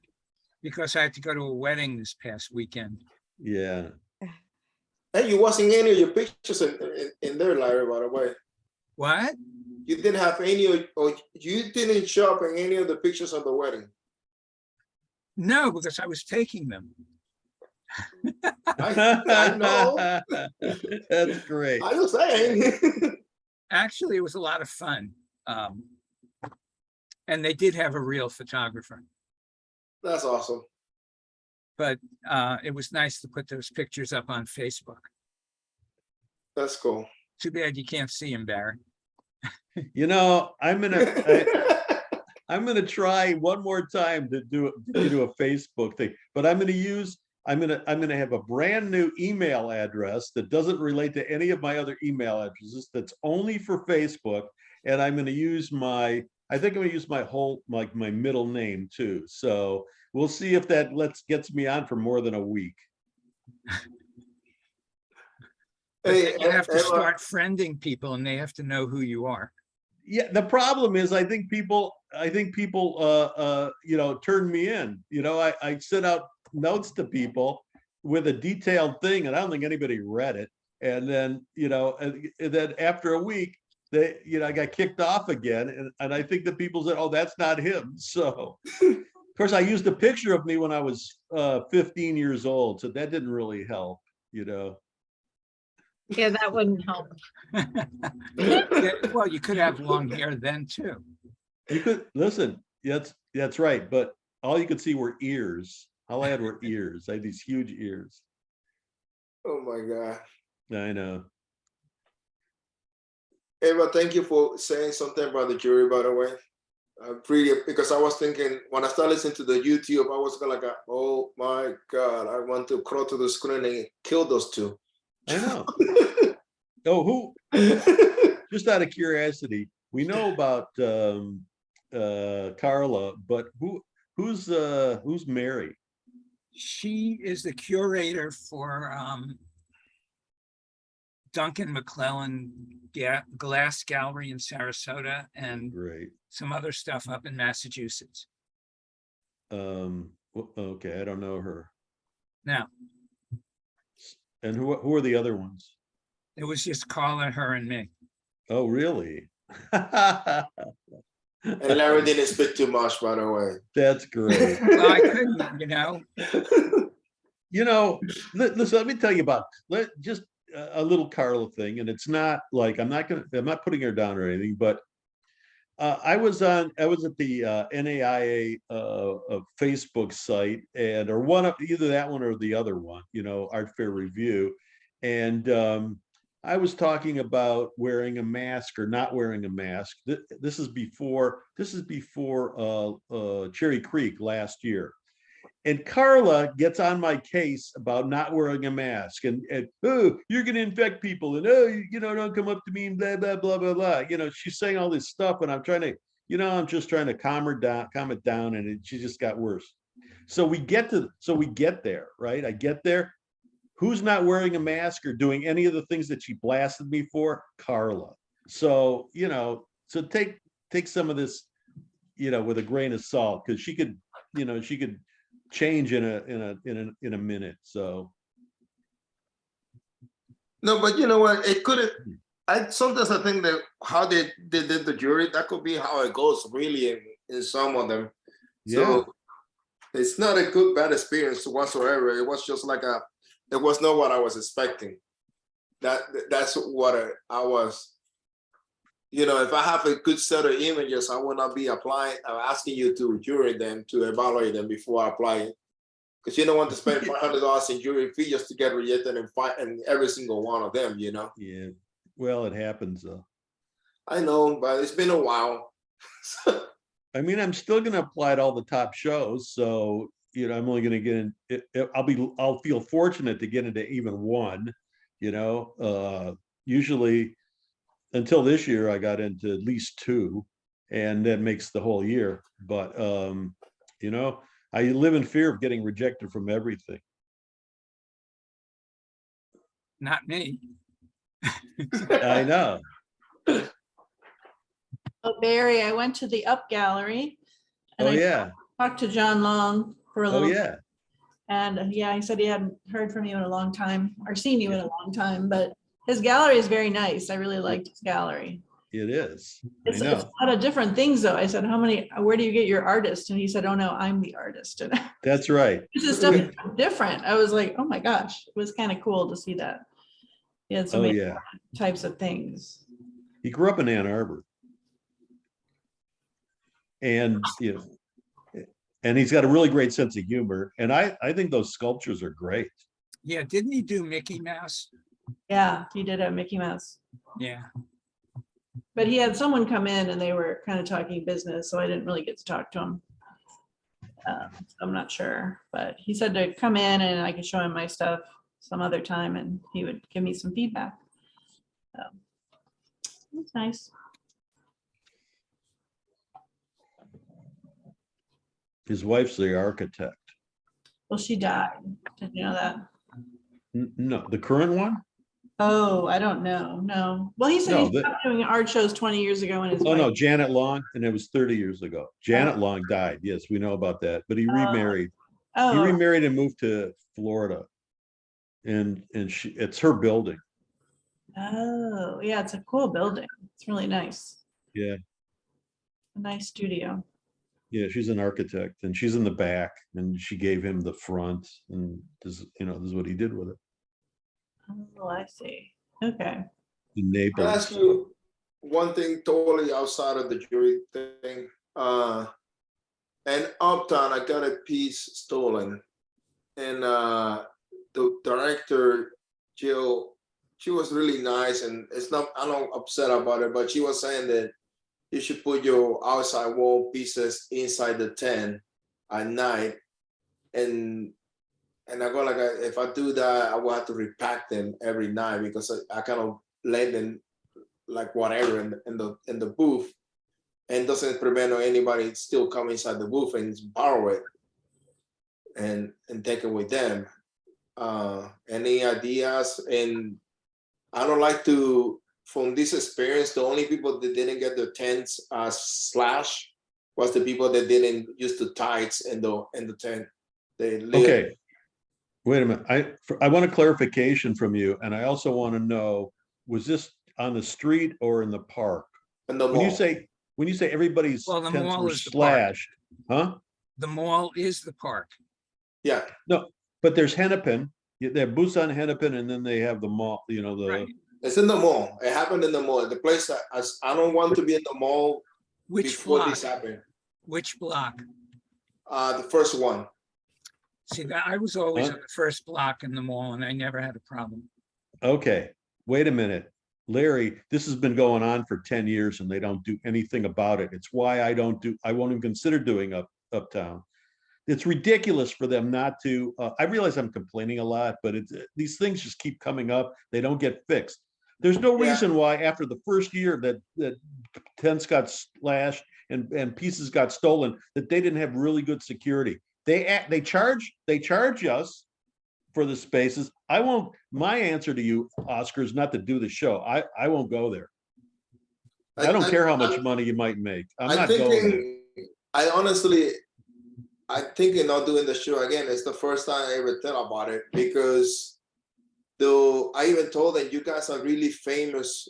because I had to go to a wedding this past weekend. Yeah. Hey, you wasn't any of your pictures in there, Larry, by the way. What? You didn't have any, or you didn't show up in any of the pictures of the wedding. No, because I was taking them. I know. That's great. I was saying. Actually, it was a lot of fun. And they did have a real photographer. That's awesome. But it was nice to put those pictures up on Facebook. That's cool. Too bad you can't see him, Barry. I'm gonna try one more time to do a Facebook thing, but I'm gonna have a brand new email address that doesn't relate to any of my other email addresses. That's only for Facebook, and I'm gonna use my whole, like, my middle name too. So we'll see if that gets me on for more than a week. Hey, you have to start friending people, and they have to know who you are. Yeah, the problem is, I think people turn me in. I sent out notes to people with a detailed thing, and I don't think anybody read it. And then, and then after a week, I got kicked off again. And I think that people said, oh, that's not him. So of course I used a picture of me when I was 15 years old. So that didn't really help, Yeah, that wouldn't help. Yeah, well, you could have long hair then too. You could listen, that's right. But all you could see were ears. All I had were ears. I had these huge ears. Oh my God. I know. Eva, thank you for saying something about the jury, by the way. Because I was thinking, when I started listening to the YouTube, I was like, oh my God, I want to crawl to the screen and kill those two. I know. Oh, just out of curiosity, we know about Carla, but who's Mary? She is the curator for Duncan McClellan Glass Gallery in Sarasota and Great. some other stuff up in Massachusetts. Okay, I don't know her. Now, And who are the other ones? it was just Carla, her, and me. Oh, really? And Larry didn't speak too much, by the way. That's great. Well, I couldn't, Listen, let me tell you about just a little Carla thing, and it's not like I'm not putting her down or anything, but I was at the NAIA Facebook site, or either that one or the other one, Art Fair Review, and I was talking about wearing a mask or not wearing a mask. This is before Cherry Creek last year. And Carla gets on my case about not wearing a mask and oh, you're going to infect people, and oh, don't come up to me and blah, blah, blah, blah, blah. She's saying all this stuff, and I'm just trying to calm it down, and she just got worse. So we get there, right? I get there. Who's not wearing a mask or doing any of the things that she blasted me for? Carla. So, so take some of this, with a grain of salt, because she could change in a minute. So no, but you know what? It couldn't. Sometimes I think that how they did the jury, that could be how it goes really in some of them. yeah. So it's not a bad experience whatsoever. It was just like it was not what I was expecting. That's what I was. If I have a good set of images, I will not be asking you to jury them, to evaluate them before I apply it. Because you don't want to spend $500 in jury fee just to get rejected and every single one of them, Yeah. Well, it happens though. I know, but it's been a while. I mean, I'm still going to apply to all the top shows. So, I'm only going to get in. I'll feel fortunate to get into even one, usually until this year, I got into at least two, and that makes the whole year. But, I live in fear of getting rejected from everything. Not me. I know. Oh, Barry, I went to the Up Gallery. And Oh, I yeah. talked to John Long for a Oh, little. yeah. And yeah, he said he hadn't heard from you in a long time or seen you in a long time, but his gallery is very nice. I really liked his gallery. It is. It's I a know. lot of different things though. I said, where do you get your artist? And he said, oh no, I'm the artist. And That's right. his stuff is different. I was like, oh my gosh, it was kind of cool to see that. He had so Oh, many yeah. types of things. He grew up in Ann Arbor. And, and he's got a really great sense of humor. And I think those sculptures are great. Yeah, didn't he do Mickey Mouse? Yeah, he did have Mickey Mouse. Yeah. But he had someone come in and they were kind of talking business, so I didn't really get to talk to him. I'm not sure, but he said to come in and I could show him my stuff some other time and he would give me some feedback. So it's nice. His wife's the architect. Well, she died. Did you know that? No, the current one? Oh, I don't know. No. Well, he said No, he stopped doing art shows 20 years ago when his Oh, no, wife. Janet Long, and it was 30 years ago. Janet Long died. Yes, we know about that. But he remarried. He Oh, remarried and moved to Florida. And it's her building. Oh, yeah, it's a cool building. It's really nice. Yeah, A nice studio. yeah, she's an architect and she's in the back and she gave him the front and this, this is what he did with it. Oh, I see. Okay. In I'll ask Naples. you one thing totally outside of the jury thing. And Uptown, I got a piece stolen. And the director, Jill, she was really nice, and it's not, I'm not upset about it, but she was saying that you should put your outside wall pieces inside the tent at night. And I go like, if I do that, I will have to repack them every night because I kind of let them like whatever in the booth, and doesn't prevent anybody still come inside the booth and borrow it and take it with them. Any ideas? And I don't like to, from this experience, the only people that didn't get their tents slashed was the people that didn't use the tights in the tent. They Okay. Wait a minute. I want a clarification from you. And I also want to know, was this on the street or in the park? in the When you mall. say everybody's Well, the tents mall were is the park. slashed, huh? The mall is the park. Yeah, No, but there's Hennepin. They have booths on Hennepin and then they have the mall, Right. it's in the mall. It happened in the mall. The place that I don't want to be in the mall Which before block? this happened. Which block? The first one. See, I was always Huh? on the first block in the mall and I never had a problem. Okay, wait a minute. Larry, this has been going on for 10 years and they don't do anything about it. It's why I won't even consider doing Uptown. It's ridiculous for them not to, I realize I'm complaining a lot, but these things just keep coming up. They don't get fixed. There's no Yeah. reason why after the first year that tents got slashed and pieces got stolen, that they didn't have really good security. They charge us for the spaces. My answer to you, Oscar, is not to do the show. I won't go there. I don't care how much money you might make. I'm not going there. I honestly, I'm thinking of doing the show again. It's the first time I ever thought about it because though I even told them you guys are really famous.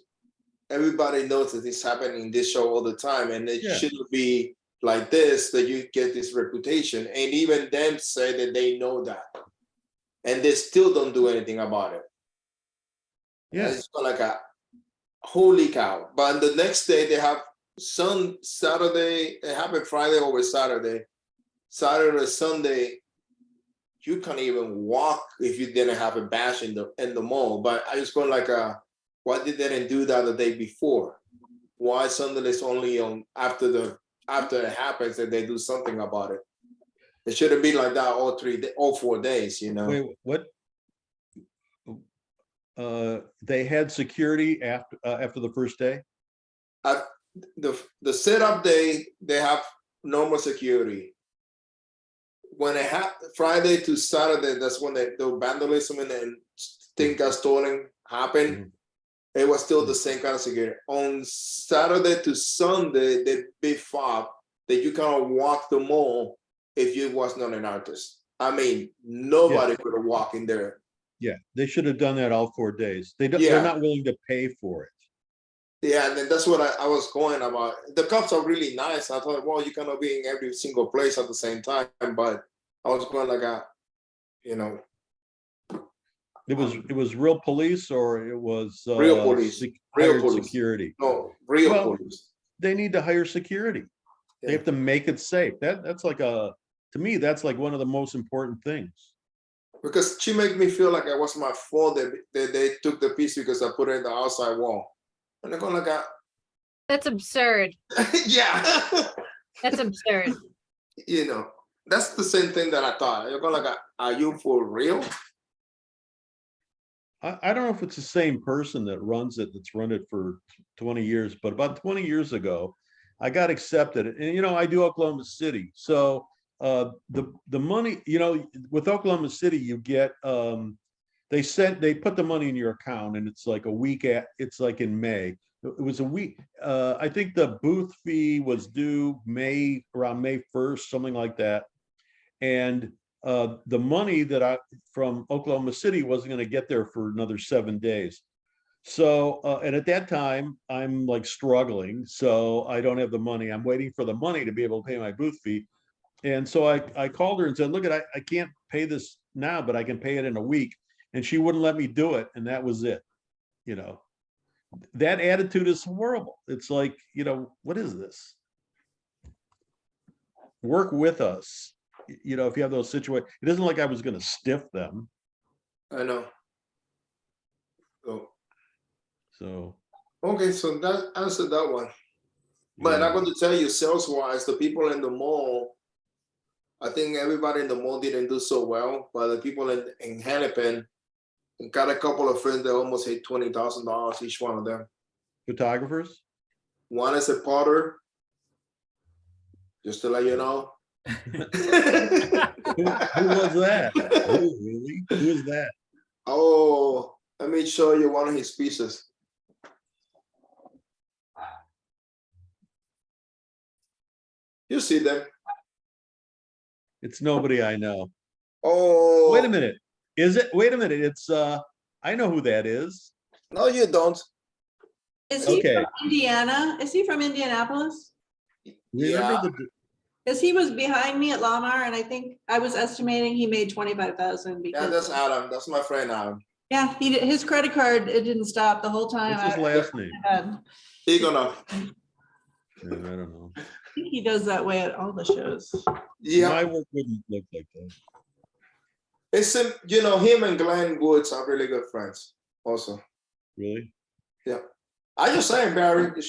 Everybody knows that it's happening in this show all the time, and it Yeah. shouldn't be like this that you get this reputation. And even them say that they know that, and they still don't do anything about it. Yeah. It's like a holy cow. But the next day they have Saturday. It happened Friday over Saturday. Saturday or Sunday, you can't even walk if you didn't have a bash in the mall. But I just go like, why did they didn't do that the day before? Why Sunday is only on after it happens that they do something about it? It shouldn't be like that all 4 days, Wait, what? They had security after the first day? The setup day, they have normal security. When it happened Friday to Saturday, that's when the vandalism and thing got stolen happened. Mhm. It was still the same kind of security. On Saturday to Sunday, they beef up that you cannot walk the mall if you was not an artist. I mean, nobody could have walked in there. Yeah, they should have done that all 4 days. They're Yeah. not willing to pay for it. Yeah, and then that's what I was going about. The cops are really nice. I thought, well, you cannot be in every single place at the same time, but I was going like It was real police or it was real police. Real hired police. security. No, real Well, police. They need to hire security. They Yeah. have to make it safe. That's like to me, that's like one of the most important things. Because she made me feel like it was my fault that they took the piece because I put it in the outside wall. And they're going like, That's absurd. yeah. That's absurd. That's the same thing that I thought. You're going like, are you for real? I don't know if it's the same person that runs it, that's run it for 20 years, but about 20 years ago, I got accepted. And, I do Oklahoma City. So the money, with Oklahoma City, you get, they put the money in your account and it's like it's like in May. It was a week. I think the booth fee was due around May 1st, something like that. And the money that from Oklahoma City wasn't going to get there for another 7 days. So, and at that time, I'm like struggling, so I don't have the money. I'm waiting for the money to be able to pay my booth fee. And so I called her and said, look, I can't pay this now, but I can pay it in a week. And she wouldn't let me do it. And that was it. You know, that attitude is horrible. It's like, you know, what is this? Work with us. You know, if you have those situations, it isn't like I was going to stiff them. I know. So, Okay, so that answered that one. But yeah. I'm going to tell you, sales-wise, the people in the mall, I think everybody in the mall didn't do so well, but the people in Hennepin got a couple of friends that almost hit $20,000 each one of them. Photographers? One is a potter, just to let you know. Who was that? Who, really? Who is that? Oh, let me show you one of his pieces. You see them. It's nobody I know. Oh, Wait a minute. Is it? Wait a minute. It's I know who that is. No, you don't. Is he Okay. from Indiana? Is he from Indianapolis? Remember Yeah. the Because he was behind me at Lamar, and I think I was estimating he made 25,000 Yeah, because. that's Adam. That's my friend Adam. Yeah, he did, his credit card, it didn't stop the whole time. what's his last name? I He gonna. I don't know. think he does that way at all the shows. Yeah, My work wouldn't look like that. it's him. You know, him and Glenn Woods are really good friends. Also, Really? I just saying, Barry, you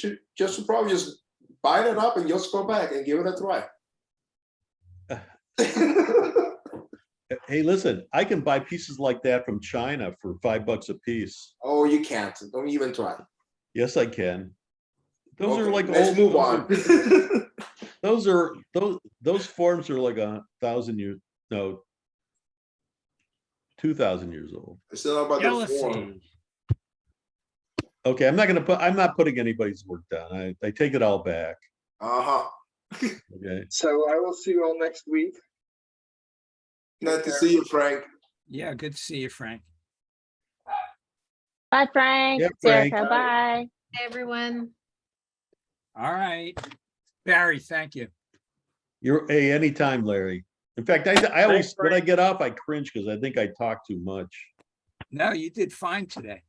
should probably just bite it up and just go back and give it a try. Hey, listen, I can buy pieces like that from China for $5 a piece. Oh, you can't. Don't even try. Yes, I can. Those are Okay, like let's old. move on. Those forms are like 1,000 years. No, 2,000 years old. It's not about the form. Jealousy. Okay, I'm not putting anybody's work down. I take it all back. Uh-huh. Okay. So I will see you all next week. Nice to see you, Frank. Yeah, good to see you, Frank. Bye, Frank. Yep, It's Erica. Frank. Bye. Hey, everyone. All right. Barry, thank you. Hey, anytime, Larry. In fact, I always, Thanks, when I Frank. get off, I cringe because I think I talk too much. No, you did fine today.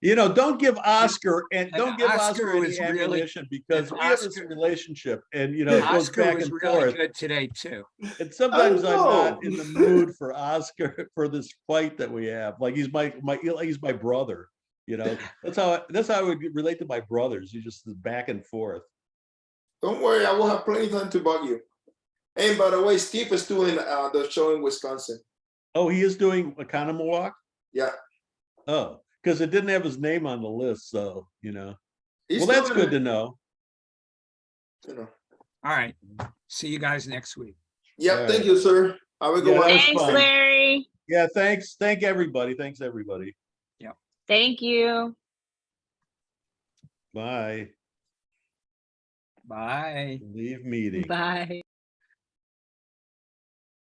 You know, don't give Oscar And don't give Oscar Oscar any was really- ammunition because and we have this Oscar- relationship and, you know, it goes Oscar back was and really forth. good today, too. And sometimes I I'm not know. in the mood for Oscar for this fight that we have. Like he's my brother, you know. That's how I would relate to my brothers. You just back and forth. Don't worry, I will have plenty of time to bug you. And by the way, Steve is doing the show in Wisconsin. Oh, he is doing Economowalk? Yeah. Oh, because it didn't have his name on the list, so you know. He's Well, that's doing good it, to know. you know. All right. See you guys next week. Yeah, All thank right. you, sir. Have a good Yeah, one. that was Thanks, fun. Larry. Yeah, thanks. Thank everybody. Thanks everybody. Thank you. Bye. Bye. Leave meeting. Bye.